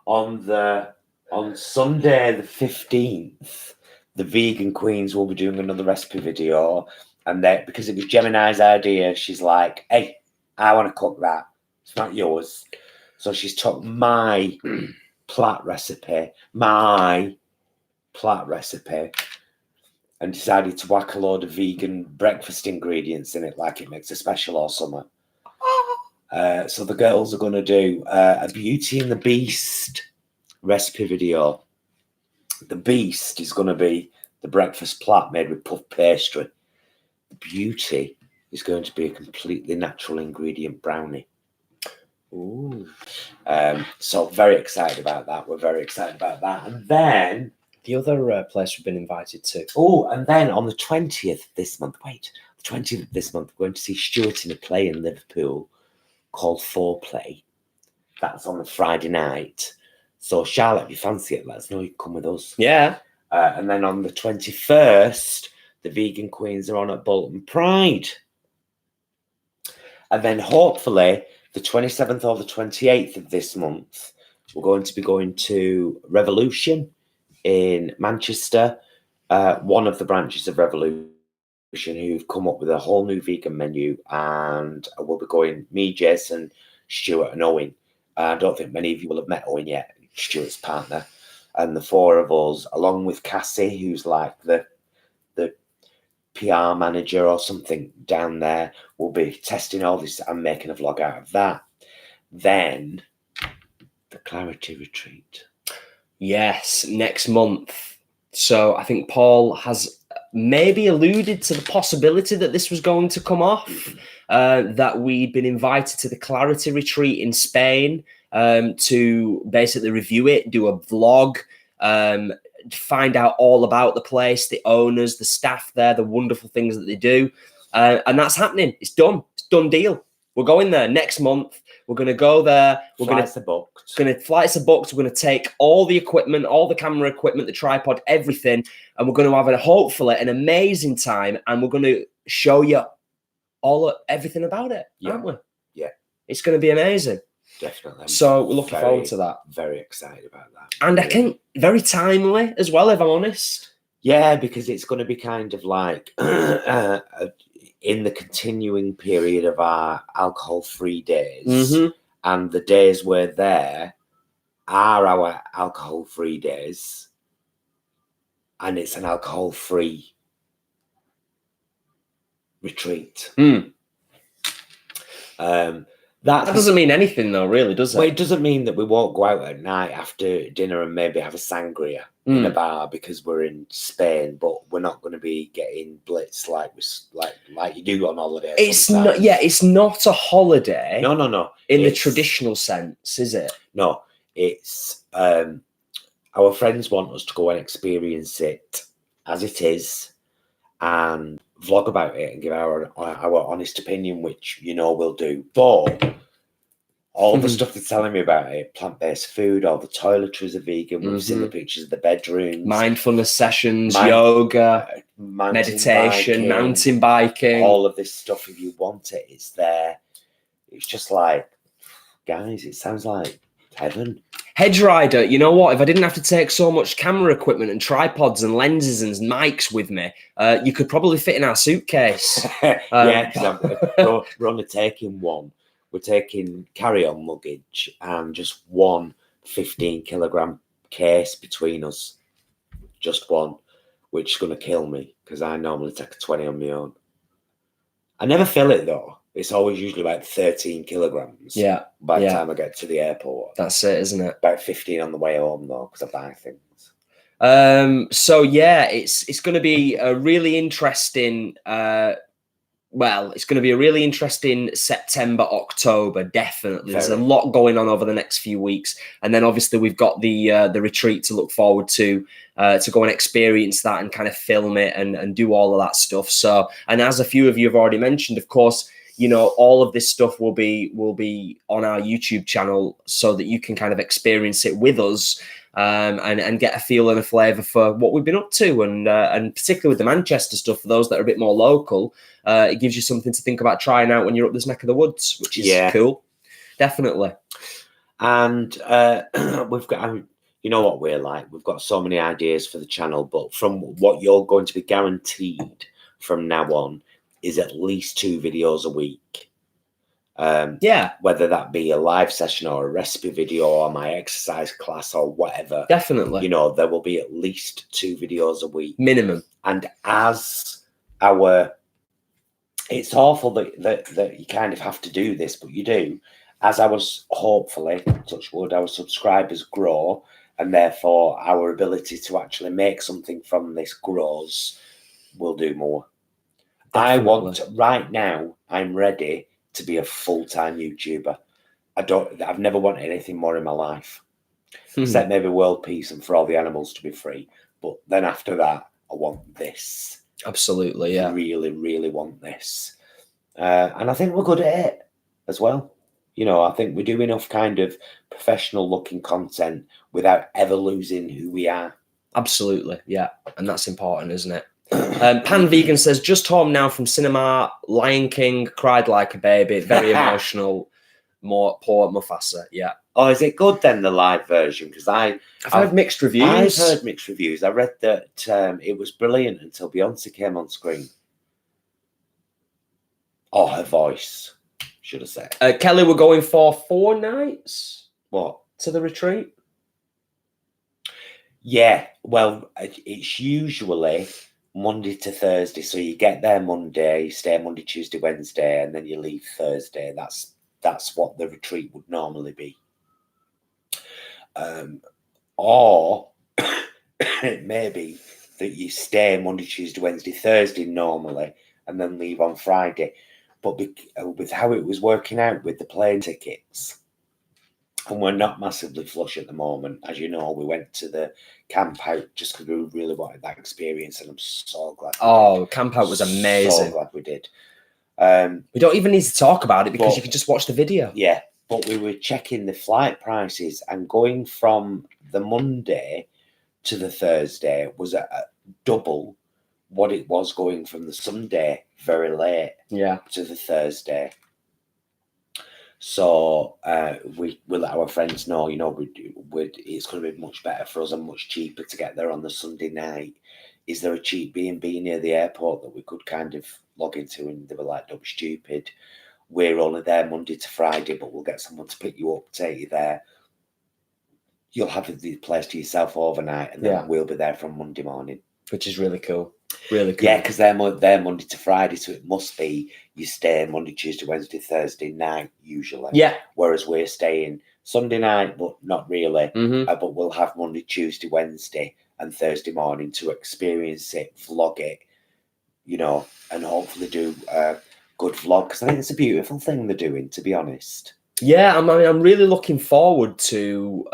on Sunday the 15th, the Vegan Queens will be doing another recipe video. And because it was Gemini's idea, she's like, hey, I want to cook that. It's not yours. So she's took my plat recipe, and decided to whack a load of vegan breakfast ingredients in it like it makes a special or something. So the girls are going to do a Beauty and the Beast recipe video. The Beast is going to be the breakfast plat made with puff pastry. The Beauty is going to be a completely natural ingredient brownie. Ooh. So very excited about that. We're very excited about that. And then the other place we've been invited to. Oh, and then on the 20th this month, the 20th of this month, we're going to see Stuart in a play in Liverpool called Foreplay. That's on the Friday night. So Charlotte, if you fancy it, let us know. You can come with us. Yeah. And then on the 21st, the Vegan Queens are on at Bolton Pride. And then hopefully the 27th or the 28th of this month, we're going to be going to Revolution in Manchester, one of the branches of Revolution, who've come up with a whole new vegan menu, and we'll be going, me, Jason, Stuart and Owen. I don't think many of you will have met Owen yet, Stuart's partner, and the four of us, along with Cassie, who's like the PR manager or something down there, will be testing all this and making a vlog out of that. Then the Clarity Retreat. Yes, next month. So I think Paul has maybe alluded to the possibility that this was going to come off, that we'd been invited to the Clarity Retreat in Spain to basically review it, do a vlog, find out all about the place, the owners, the staff there, the wonderful things that they do. And that's happening. It's done. It's done deal. We're going there next month. We're going to go there. Flights are booked. Flights are booked. We're going to take all the equipment, all the camera equipment, the tripod, everything. And we're going to have hopefully an amazing time. And we're going to show you everything about it, aren't we? Yeah. It's going to be amazing. Definitely. So we're looking forward to that. Very excited about that. And I think very timely as well, if I'm honest. Yeah, because it's going to be kind of like in the continuing period of our alcohol-free days. Mm-hmm. And the days we're there are our alcohol-free days. And it's an alcohol-free retreat. That doesn't mean anything, though, really, does it? Well, it doesn't mean that we won't go out at night after dinner and maybe have a sangria in a bar because we're in Spain, but we're not going to be getting blitzed like you do on holiday. It's not. Yeah, it's not a holiday. No. In the traditional sense, is it? No, it's our friends want us to go and experience it as it is and vlog about it and give our honest opinion, which we'll do. But all the stuff they're telling me about it, plant-based food, all the toiletries are vegan. We've seen the pictures of the bedrooms, mindfulness sessions, yoga, meditation, mountain biking, all of this stuff. If you want it, it's there. It's just like, guys, it sounds like heaven. Hedge Rider, you know what? If I didn't have to take so much camera equipment and tripods and lenses and mics with me, you could probably fit in our suitcase. Yeah, because we're only taking one. We're taking carry-on luggage and just one 15-kilogram case between us. Just one, which is going to kill me because I normally take a 20 on my own. I never fill it, though. It's always usually about 13 kilograms. Yeah. By the time I get to the airport. That's it, isn't it? About 15 on the way home, though, because I buy things. So, yeah, it's going to be a really interesting... it's going to be a really interesting September, October, definitely. There's a lot going on over the next few weeks. And then obviously we've got the retreat to look forward to go and experience that and kind of film it and do all of that stuff. So, and as a few of you have already mentioned, of course, all of this stuff will be on our YouTube channel so that you can kind of experience it with us. And get a feel and a flavour for what we've been up to, and particularly with the Manchester stuff, for those that are a bit more local, it gives you something to think about trying out when you're up this neck of the woods, which is cool, definitely. And we've got, what we're like, we've got so many ideas for the channel, but from what you're going to be guaranteed from now on is at least 2 videos a week. Whether that be a live session or a recipe video or my exercise class or whatever. Definitely. There will be at least 2 videos a week. Minimum. And it's awful that you kind of have to do this, but you do. As hopefully, touch wood, our subscribers grow, and therefore our ability to actually make something from this grows, we'll do more. Definitely. Right now, I'm ready to be a full-time YouTuber. I've never wanted anything more in my life, except maybe world peace and for all the animals to be free. But then after that, I want this. Absolutely, yeah. Really, really want this. And I think we're good at it as well. You know, I think we do enough kind of professional looking content without ever losing who we are. Absolutely, yeah. And that's important, isn't it? Pan Vegan says, just home now from cinema, Lion King, cried like a baby, very emotional, poor Mufasa, yeah. Oh, is it good then, the live version? Because I've heard mixed reviews. I've heard mixed reviews. I read that it was brilliant until Beyonce came on screen. Oh, her voice, should have said. Kelly, we're going for 4 nights. What? To the retreat? Yeah, well, it's usually Monday to Thursday. So you get there Monday, you stay Monday, Tuesday, Wednesday, and then you leave Thursday. That's what the retreat would normally be. Or it may be that you stay Monday, Tuesday, Wednesday, Thursday normally, and then leave on Friday. But with how it was working out with the plane tickets, and we're not massively flush at the moment. As you know, we went to the camp out just because we really wanted that experience, and I'm so glad we did. Camp out was amazing. So glad we did. We don't even need to talk about it because you can just watch the video. Yeah, but we were checking the flight prices, and going from the Monday to the Thursday was a double what it was going from the Sunday very late to the Thursday. So we let our friends know, you know, it's going to be much better for us and much cheaper to get there on the Sunday night. Is there a cheap B&B near the airport that we could kind of log into? And they were like, don't be stupid. We're only there Monday to Friday, but we'll get someone to pick you up, take you there. You'll have the place to yourself overnight, and then we'll be there from Monday morning. Which is really cool. Really cool. Yeah, because they're Monday to Friday, so it must be you stay Monday, Tuesday, Wednesday, Thursday night usually. Yeah. Whereas we're staying Sunday night, but not really. But we'll have Monday, Tuesday, Wednesday, and Thursday morning to experience it, vlog it, you know, and hopefully do a good vlog. Because I think it's a beautiful thing they're doing, to be honest. Yeah, I mean, I'm really looking forward to.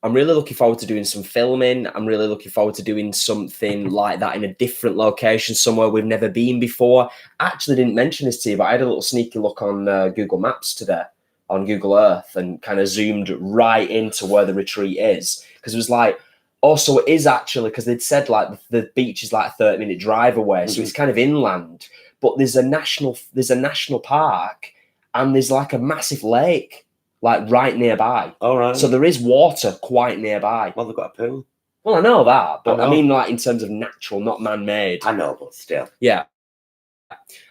I'm really looking forward to doing some filming. I'm really looking forward to doing something like that in a different location, somewhere we've never been before. I actually didn't mention this to you, but I had a little sneaky look on Google Maps today, on Google Earth, and kind of zoomed right into where the retreat is. Because it was like, also it is actually, because they'd said like the beach is like a 30-minute drive away. So it's kind of inland, but there's a national park, and there's like a massive lake, like right nearby. All right. So there is water quite nearby. Well, they've got a pool. Well, I know that, but I mean, like in terms of natural, not man-made. I know, but still. Yeah.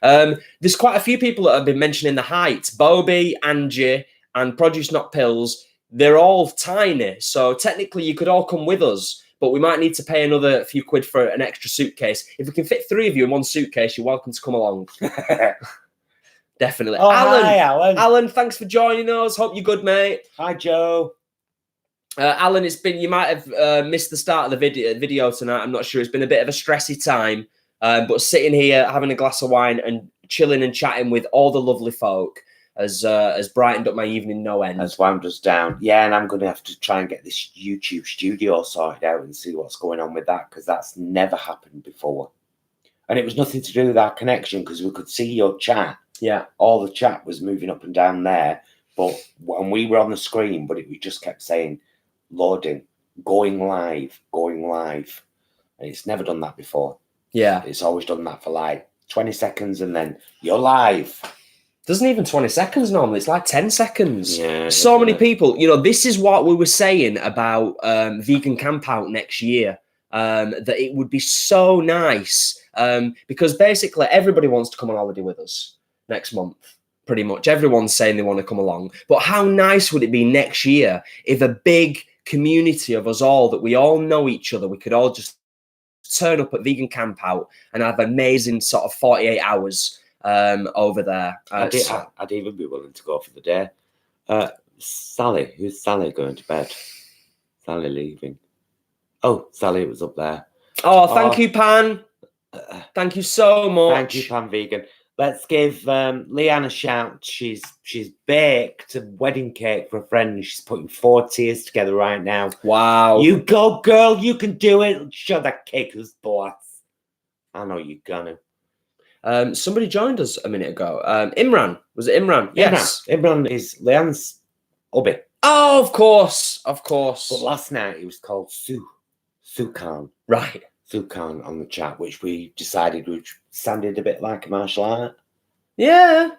There's quite a few people that have been mentioning the heights. Bobby, Angie, and Produce Not Pills. They're all tiny, so technically you could all come with us, but we might need to pay another few quid for an extra suitcase. If we can fit 3 of you in one suitcase, you're welcome to come along. Definitely. Oh, hi, Alan. Alan, thanks for joining us. Hope you're good, mate. Hi, Joe. Alan, you might have missed the start of the video tonight. I'm not sure. It's been a bit of a stressy time, but sitting here, having a glass of wine and chilling and chatting with all the lovely folk has brightened up my evening no end. That's why I'm just down. Yeah, and I'm going to have to try and get this YouTube studio sorted out and see what's going on with that, because that's never happened before. And it was nothing to do with our connection, because we could see your chat. Yeah, all the chat was moving up and down there, but when we were on the screen, but we just kept saying loading, going live, and it's never done that before. Yeah, it's always done that for like 20 seconds, and then you're live. Doesn't even 20 seconds normally. It's like 10 seconds. Yeah, so many people. You know, this is what we were saying about Vegan Camp Out next year. That it would be so nice because basically everybody wants to come on holiday with us next month. Pretty much everyone's saying they want to come along. But how nice would it be next year if a big community of us all, that we all know each other, we could all just turn up at Vegan Camp Out and have an amazing sort of 48 hours over there. I'd even be willing to go for the day. Sally, who's Sally going to bed? Sally leaving. Oh, Sally was up there. Oh, thank you, Pan. Thank you so much. Thank you, Pan Vegan. Let's give Leanne a shout. She's baked a wedding cake for a friend. She's putting 4 tiers together right now. Wow. You go, girl. You can do it. Show that cake us boss. I know you're gonna. Somebody joined us a minute ago. Imran. Was it Imran? Yes. Imran is Leanne's hubby. Oh, of course. Of course. But last night it was called Sukan. Right. Sukan on the chat, which we decided which sounded a bit like a martial art. Yeah,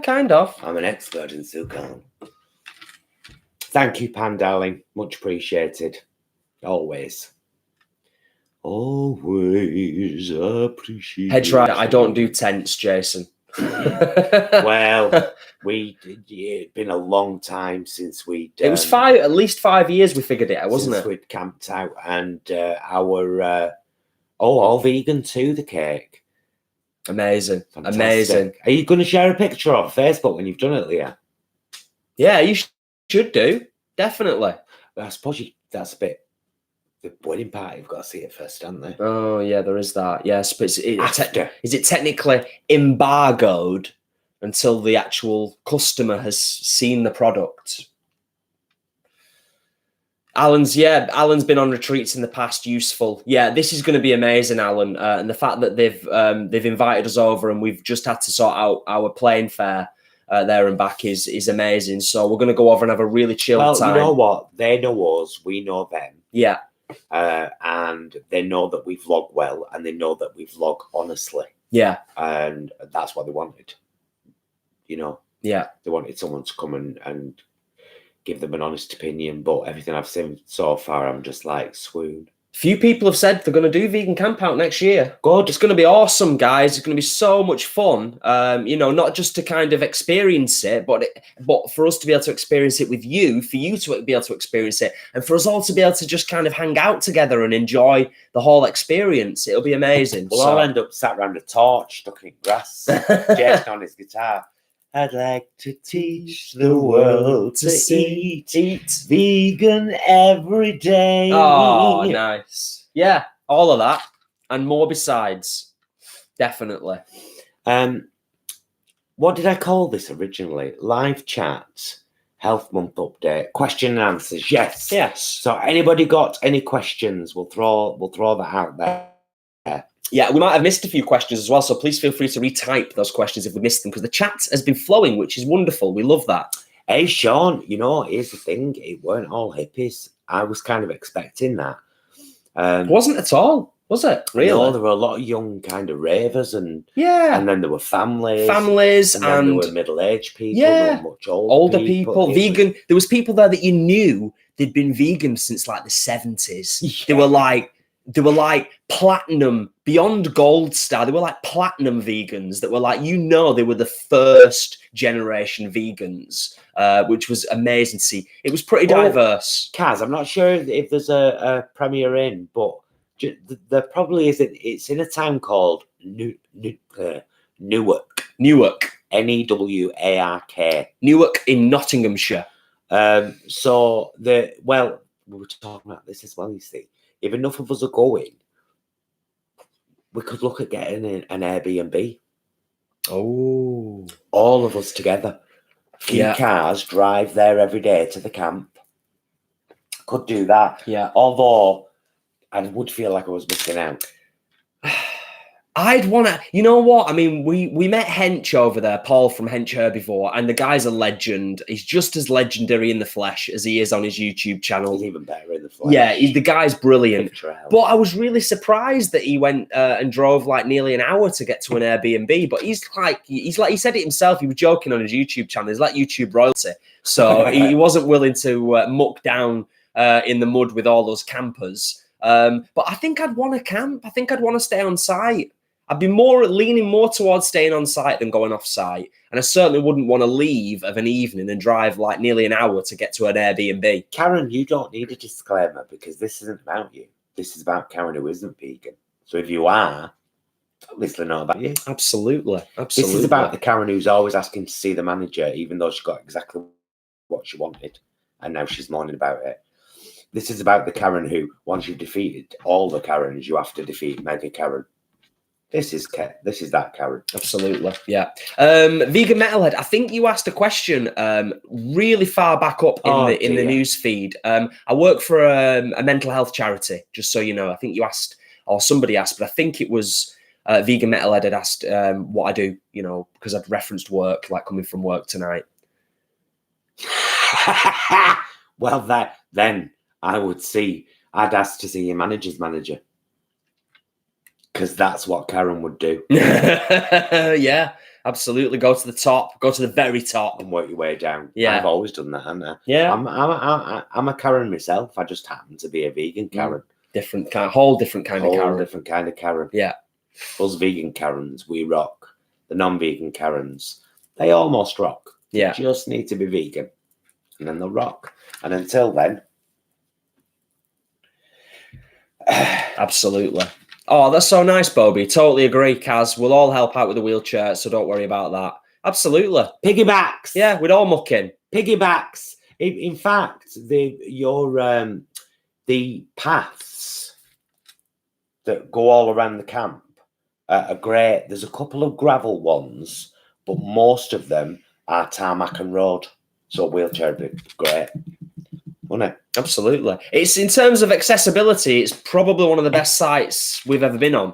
kind of. I'm an expert in Sukan. Thank you, Pan darling. Much appreciated. Always. Always appreciate. Hedge right. I don't do tents, Jason. Well, it'd been a long time since we'd. It was at least 5 years we figured it out, wasn't it? We'd camped out, and our all vegan too. The cake, amazing, fantastic. Amazing. Are you going to share a picture on Facebook when you've done it, Leah? Yeah, you should do, definitely. I suppose that's a bit. The wedding party, you've got to see it first, haven't they? Oh yeah, there is that. Yes, but is it technically embargoed until the actual customer has seen the product? Alan's been on retreats in the past. Useful. Yeah, this is going to be amazing, Alan. And the fact that they've invited us over and we've just had to sort out our plane fare there and back is amazing. So we're going to go over and have a really chill time. You know what? They know us. We know them. Yeah. And they know that we vlog well, and they know that we vlog honestly. Yeah. And that's what they wanted. You know? Yeah. They wanted someone to come and give them an honest opinion, but everything I've seen so far, I'm just like, swoon. Few people have said they're going to do vegan camp out next year. Good. It's going to be awesome, guys. It's going to be so much fun. Not just to kind of experience it, but for us to be able to experience it with you, for you to be able to experience it, and for us all to be able to just kind of hang out together and enjoy the whole experience. It'll be amazing. We'll all end up sat around a torch, stuck in grass, Jason on his guitar. I'd like to teach the world to eat vegan every day. Oh, nice. Yeah, all of that and more besides. Definitely. What did I call this originally? Live chat, health month update, question and answers. Yes. So anybody got any questions? We'll throw that out there. Yeah, we might have missed a few questions as well, so please feel free to retype those questions if we missed them, because the chat has been flowing, which is wonderful. We love that. Hey, Sean, here's the thing. It weren't all hippies. I was kind of expecting that. It wasn't at all, was it? Really? No, there were a lot of young kind of ravers, and then there were families, and then there were middle-aged people, yeah, much older people, vegan. There was people there that you knew they'd been vegan since like the 70s. Yeah. They were like platinum, beyond gold star. They were like platinum vegans that were like, they were the first generation vegans, which was amazing to see. It was pretty diverse. Kaz, I'm not sure if there's a Premier Inn, but there probably is. It's in a town called Newark. Newark. Newark. Newark in Nottinghamshire. So we were talking about this as well, you see. If enough of us are going, we could look at getting an Airbnb. Oh. All of us together. Few cars, drive there every day to the camp. Could do that. Yeah. Although I would feel like I was missing out. I'd want to, you know what? I mean, we met Hench over there, Paul from Hench Herbivore, and the guy's a legend. He's just as legendary in the flesh as he is on his YouTube channel. He's even better in the flesh. Yeah, the guy's brilliant. But I was really surprised that he went and drove like nearly an hour to get to an Airbnb. But he's like, he said it himself. He was joking on his YouTube channel. He's like YouTube royalty. So he wasn't willing to muck down in the mud with all those campers. But I think I'd want to camp. I think I'd want to stay on site. I'd be leaning more towards staying on site than going off site. And I certainly wouldn't want to leave of an evening and drive like nearly an hour to get to an Airbnb. Karen, you don't need a disclaimer because this isn't about you. This is about Karen who isn't vegan. So if you are, at least they know about you. Absolutely. This is about the Karen who's always asking to see the manager, even though she got exactly what she wanted. And now she's moaning about it. This is about the Karen who, once you've defeated all the Karens, you have to defeat Mega Karen. This is that Karen. Absolutely, yeah. Vegan Metalhead. I think you asked a question really far back up in the news feed. I work for a mental health charity. Just so you know, I think you asked, or somebody asked, but I think it was Vegan Metalhead had asked what I do. You know, because I'd referenced work, like coming from work tonight. Well, then I would see. I'd ask to see your manager's manager. Because that's what Karen would do. Yeah, absolutely. Go to the top. Go to the very top. And work your way down. Yeah. I've always done that, haven't I? Yeah. I'm a Karen myself. I just happen to be a vegan Karen. Whole different kind of Karen. Different kind of Karen. Yeah. Us vegan Karens, we rock. The non-vegan Karens, they almost rock. Yeah. They just need to be vegan. And then they'll rock. And until then... Absolutely. Oh, that's so nice, Bobby. Totally agree, Kaz. We'll all help out with the wheelchair, so don't worry about that. Absolutely. Piggybacks. Yeah, we'd all muck in. Piggybacks. In fact, the paths that go all around the camp are great. There's a couple of gravel ones, but most of them are tarmac and road. So wheelchair would be great. Wouldn't it? Absolutely. It's in terms of accessibility, it's probably one of the best sites we've ever been on.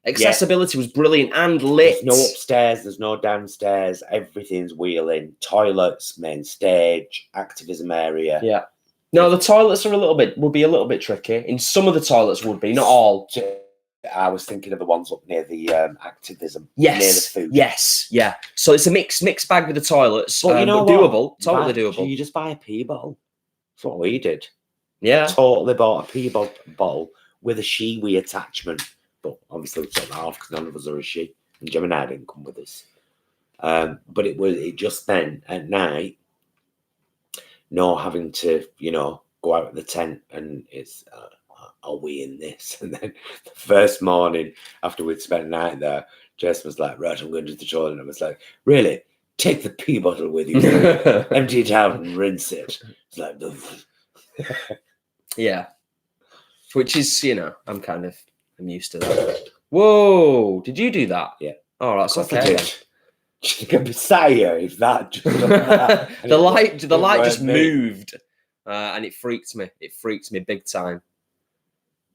Accessibility was brilliant and lit. There's no upstairs, there's no downstairs, everything's wheeling. Toilets, main stage, activism area. Yeah. No, the toilets would be a little bit tricky. In some of the toilets would be, not all. I was thinking of the ones up near the activism. Yes. Near the food. Yes. Yeah. So it's a mixed bag with the toilets. But you know but doable. Totally doable. You just buy a pee bottle. That's what we did. Yeah. Totally bought a pee bottle with a Shiwi attachment. But obviously we took that off because none of us are a she. And Gemini didn't come with us. But it just meant at night, no having to, go out of the tent and it's, are we in this? And then the first morning after we'd spent the night there, Jess was like, right, I'm going to the toilet. And I was like, really? Take the pee bottle with you, empty it out and rinse it. It's like, yeah. Which is, I'm used to that. Whoa, did you do that? Yeah. Oh, that's okay. You can be sat here if that just that. the light just moved, and it freaked me. It freaked me big time.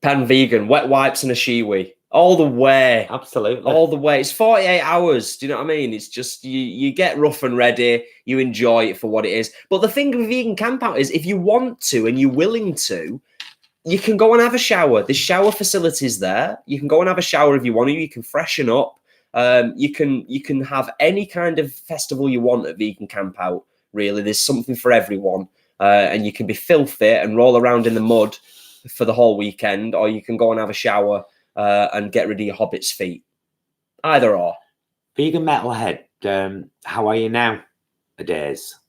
Pan vegan, wet wipes and a shiwi. All the way. Absolutely. All the way. It's 48 hours. Do you know what I mean? It's just, you get rough and ready. You enjoy it for what it is. But the thing with vegan camp out is if you want to and you're willing to, you can go and have a shower. There's shower facilities there. You can go and have a shower if you want to. You can freshen up. You can have any kind of festival you want at vegan camp out. Really, there's something for everyone. And you can be filthy and roll around in the mud for the whole weekend, or you can go and have a shower and get rid of your hobbit's feet. Either or. Vegan Metalhead, how are you now? Days.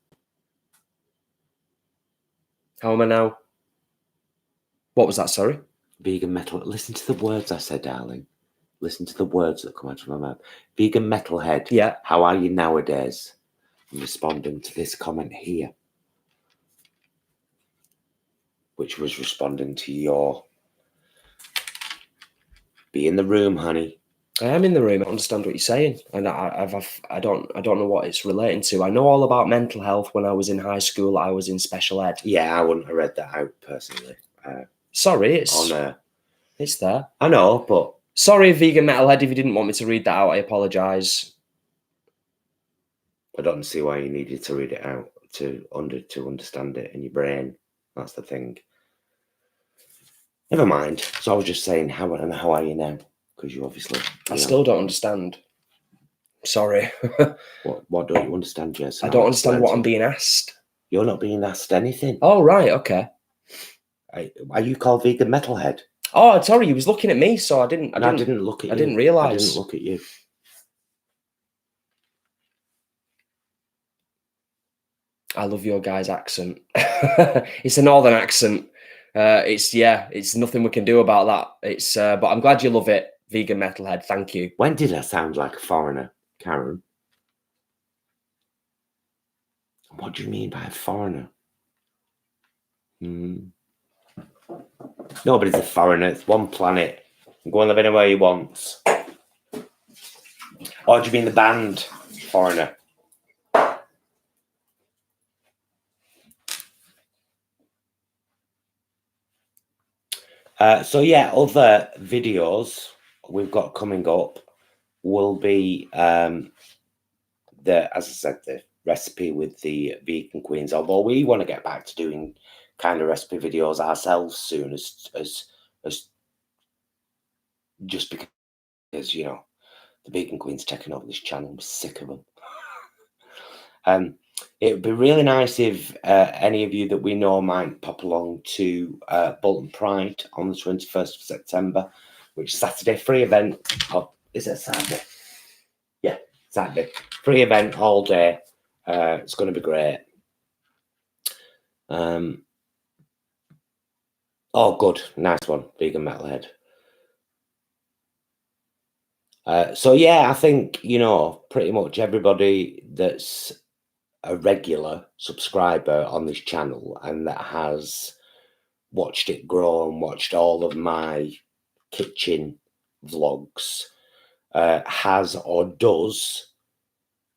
How am I now? What was that, sorry? Vegan Metal. Listen to the words I said, darling. Listen to the words that come out of my mouth. Vegan Metalhead. Yeah. How are you nowadays? I'm responding to this comment here, which was responding to your be in the room, honey. I am in the room. I understand what you're saying, and I don't know what it's relating to. I know all about mental health. When I was in high school, I was in special ed. Yeah, I wouldn't have read that out personally. Sorry, it's there. I know, but sorry, Vegan Metalhead, if you didn't want me to read that out, I apologise. I don't see why you needed to read it out to understand it in your brain. That's the thing. Never mind. So I was just saying, how are you now? Because you obviously... I still don't understand. Sorry. What don't you understand, Jess? I don't understand what I'm being asked. You're not being asked anything. Oh, right, okay. Are you called Vegan Metalhead? Oh, sorry, you was looking at me, so I didn't look at you. I didn't realise. I didn't look at you. I love your guy's accent. It's a northern accent. It's nothing we can do about that. It's but I'm glad you love it, Vegan Metalhead. Thank you. When did I sound like a foreigner, Karen? What do you mean by a foreigner? Nobody's a foreigner. It's one planet. Go and live anywhere he wants. Or do you mean the band Foreigner? So yeah, other videos we've got coming up will be as I said, the recipe with the vegan queens. Although we want to get back to doing kind of recipe videos ourselves soon, as just because you know the vegan queens taking over this channel. I'm sick of them. It would be really nice if any of you that we know might pop along to Bolton Pride on the 21st of September, which is Saturday, free event. Oh, is it Saturday? Yeah, Saturday. Free event all day. It's going to be great. Oh, good. Nice one. Vegan Metalhead. So, yeah, I think, you know, pretty much everybody that's a regular subscriber on this channel and that has watched it grow and watched all of my kitchen vlogs has or does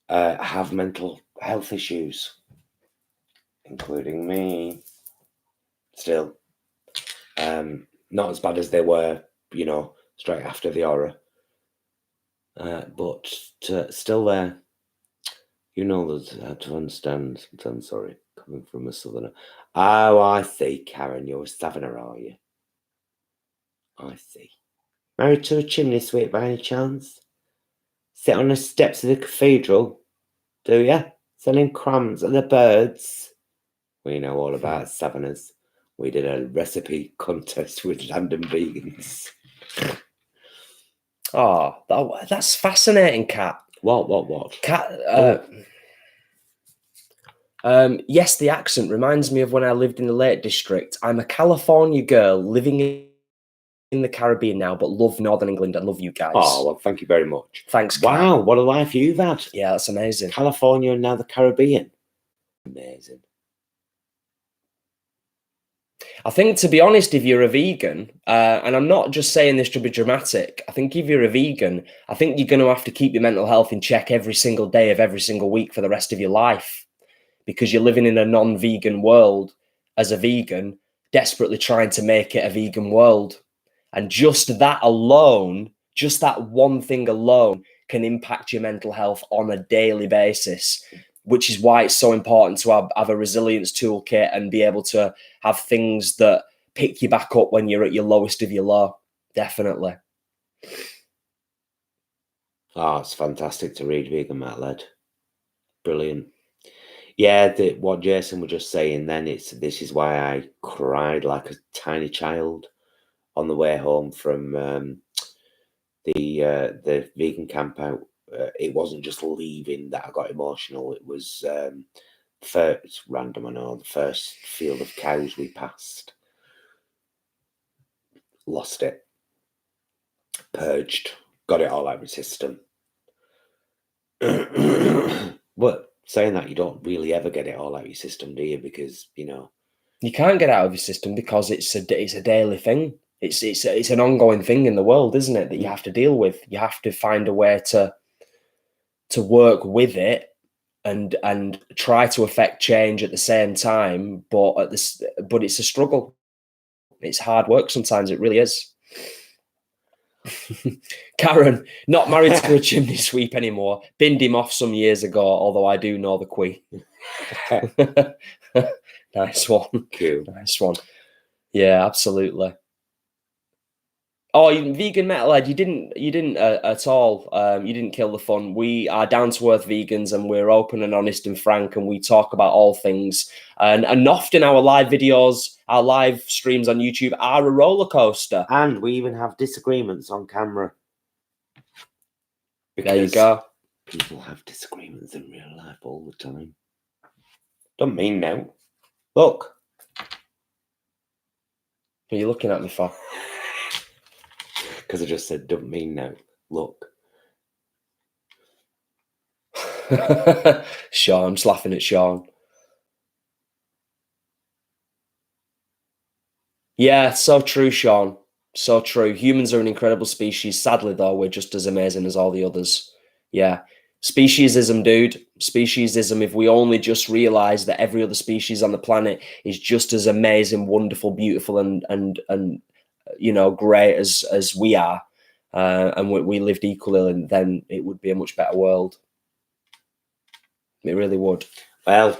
have mental health issues, including me. Still, not as bad as they were, you know, straight after the horror, but still there. You know that I have to understand. I'm sorry, coming from a southerner. Oh, I see, Karen. You're a southerner, are you? I see. Married to a chimney sweep by any chance? Sit on the steps of the cathedral, do you? Selling crumbs at the birds? We know all about southerners. We did a recipe contest with London vegans. Oh, that's fascinating, Kat. What? Kat, yes, the accent reminds me of when I lived in the Lake District. I'm a California girl living in the Caribbean now, but love Northern England and love you guys. Oh, well, thank you very much. Thanks, Kat. Wow, what a life you've had. Yeah, that's amazing. California and now the Caribbean. Amazing. I think, to be honest, if you're a vegan, and I'm not just saying this to be dramatic, I think if you're a vegan, I think you're going to have to keep your mental health in check every single day of every single week for the rest of your life, because you're living in a non-vegan world as a vegan, desperately trying to make it a vegan world. And just that alone, just that one thing alone can impact your mental health on a daily basis, which is why it's so important to have a resilience toolkit and be able to have things that pick you back up when you're at your lowest of your low. Definitely. Oh, it's fantastic to read Vegan Metalhead. Brilliant. Yeah, what Jason was just saying then, this is why I cried like a tiny child on the way home from the vegan camp out. It wasn't just leaving that I got emotional. It was first random. I know the first field of cows we passed, lost it, purged, got it all out of my system. But saying that, you don't really ever get it all out of your system, do you? Because you know you can't get out of your system because it's a daily thing. It's an ongoing thing in the world, isn't it? That you have to deal with. You have to find a way to work with it and try to affect change at the same time. But it's a struggle. It's hard work sometimes. It really is. Karen, not married to a chimney sweep anymore. Binned him off some years ago, although I do know the queen. Nice one. Cool. Nice one. Yeah, absolutely. Oh, Vegan Metalhead, you didn't at all. You didn't kill the fun. We are down to earth vegans, and we're open and honest and frank, and we talk about all things. And often our live videos, our live streams on YouTube are a roller coaster. And we even have disagreements on camera. There you go. People have disagreements in real life all the time. Don't mean no. Look. What are you looking at me for? Because I just said, don't mean no. Look. Sean, I'm just laughing at Sean. Yeah, so true, Sean. So true. Humans are an incredible species. Sadly, though, we're just as amazing as all the others. Yeah. Speciesism, dude. Speciesism. If we only just realize that every other species on the planet is just as amazing, wonderful, beautiful, and great as we are, and we lived equally, then it would be a much better world. It really would. Well,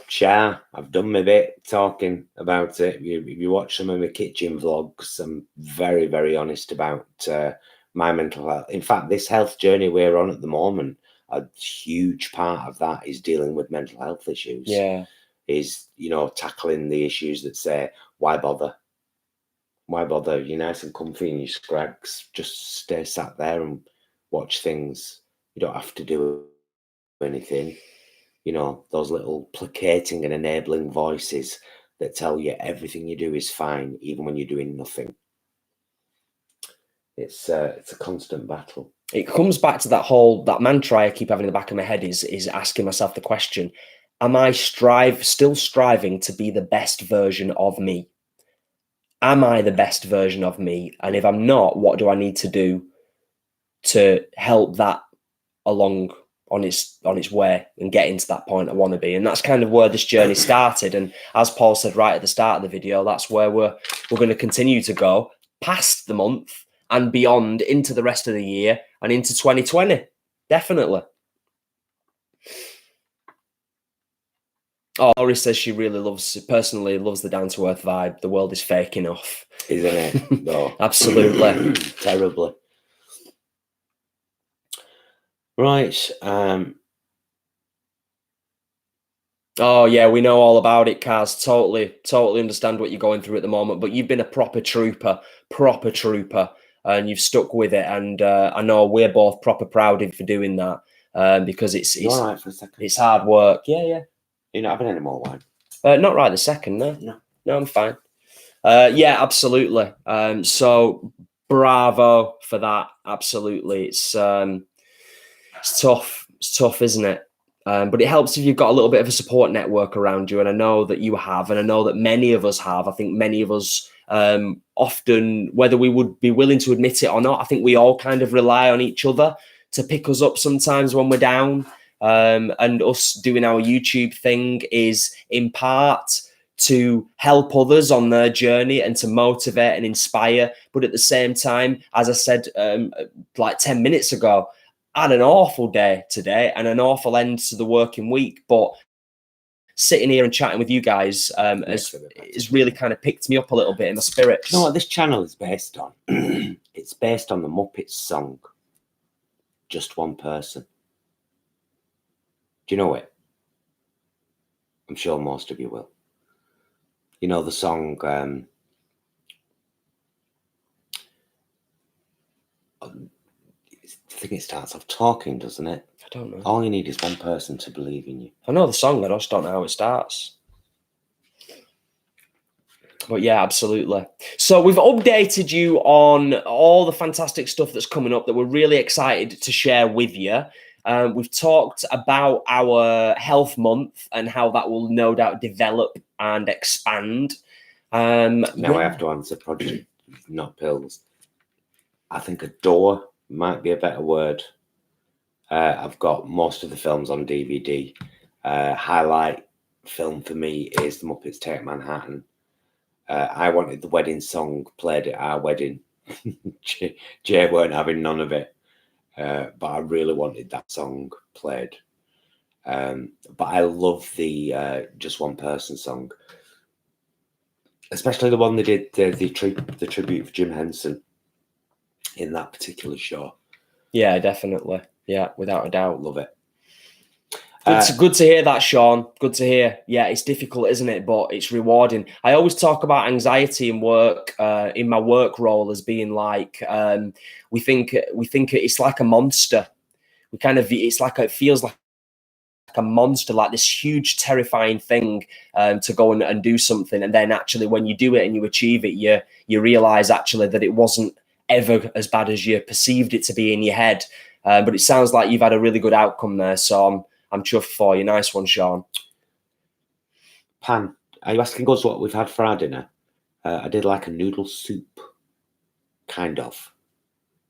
I've done my bit talking about it. If you watch some of my kitchen vlogs, I'm very, very honest about my mental health. In fact, this health journey we're on at the moment, a huge part of that is dealing with mental health issues. Yeah. Is, tackling the issues that say, why bother? Why bother? You're nice and comfy in your scrags. Just stay sat there and watch things. You don't have to do anything. Those little placating and enabling voices that tell you everything you do is fine, even when you're doing nothing. It's a constant battle. It comes back to that mantra I keep having in the back of my head is asking myself the question, am I still striving to be the best version of me? Am I the best version of me? And if I'm not, what do I need to do to help that along on its way and getting to that point I want to be? And that's kind of where this journey started. And as Paul said right at the start of the video, that's where we're going to continue to go past the month and beyond into the rest of the year and into 2020. Definitely. Oh, Laurie says she personally loves the down-to-earth vibe. The world is fake enough. Isn't it? No. Absolutely. Terribly. Right. Oh, yeah, we know all about it, Kaz. Totally understand what you're going through at the moment. But you've been a proper trooper, and you've stuck with it. And I know we're both proper proud of you for doing that because it's all right for a second. It's hard work. Yeah. You're not having any more wine? Not right this second, no. No, I'm fine. Yeah, absolutely. So bravo for that. Absolutely. It's tough. It's tough, isn't it? But it helps if you've got a little bit of a support network around you. And I know that you have, and I know that many of us have. I think many of us often, whether we would be willing to admit it or not, I think we all kind of rely on each other to pick us up sometimes when we're down. And us doing our YouTube thing is in part to help others on their journey and to motivate and inspire. But at the same time, as I said, like 10 minutes ago, I had an awful day today and an awful end to the working week. But sitting here and chatting with you guys has really kind of picked me up a little bit in my spirits. You know what this channel is based on? It's based on the Muppets song, Just One Person. Do you know it? I'm sure most of you will. You know the song, I think it starts off talking, doesn't it? I don't know. All you need is one person to believe in you. I know the song, I just don't know how it starts. But yeah, absolutely. So we've updated you on all the fantastic stuff that's coming up that we're really excited to share with you. We've talked about our health month and how that will no doubt develop and expand. Now I have to answer project, not pills. I think adore might be a better word. I've got most of the films on DVD. Highlight film for me is The Muppets Take Manhattan. I wanted the wedding song played at our wedding. Jay weren't having none of it. But I really wanted that song played. But I love the Just One Person song. Especially the one they did, the tribute for Jim Henson in that particular show. Yeah, definitely. Yeah, without a doubt. Love it. It's good to hear that, Sean. Good to hear. Yeah, it's difficult, isn't it? But it's rewarding. I always talk about anxiety in work, in my work role, as being like we think it's like a monster. It feels like a monster, like this huge, terrifying thing to go and do something, and then actually, when you do it and you achieve it, you realize actually that it wasn't ever as bad as you perceived it to be in your head. But it sounds like you've had a really good outcome there, so I'm chuffed for you. Nice one, Sean. Pan, are you asking us what we've had for our dinner? I did like a noodle soup, kind of.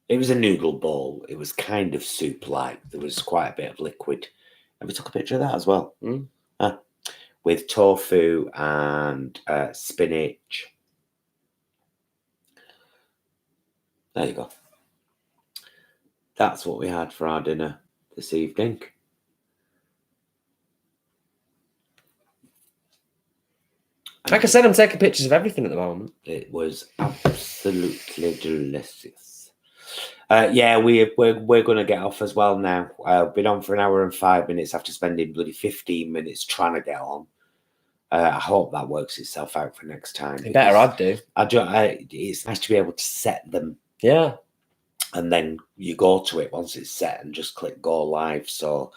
It was a noodle bowl. It was kind of soup-like. There was quite a bit of liquid. And we took a picture of that as well. Mm. With tofu and spinach. There you go. That's what we had for our dinner this evening. Like I said, I'm taking pictures of everything at the moment. It was absolutely delicious. Yeah, we're going to get off as well now. I've been on for an hour and 5 minutes after spending bloody 15 minutes trying to get on. I hope that works itself out for next time. Better I'd do. It's nice to be able to set them. Yeah. And then you go to it once it's set and just click go live. So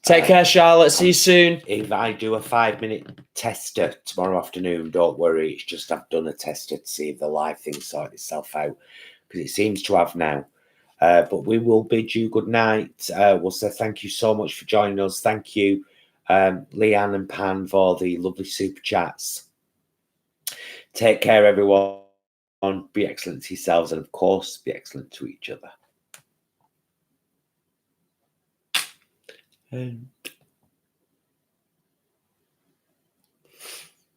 take care, Charlotte. See you soon. If I do a 5-minute tester tomorrow afternoon, don't worry. It's just I've done a tester to see if the live thing sorted itself out, because it seems to have now. But we will bid you good night. We'll say thank you so much for joining us. Thank you, Leanne and Pan, for the lovely super chats. Take care, everyone. Be excellent to yourselves, and of course, be excellent to each other.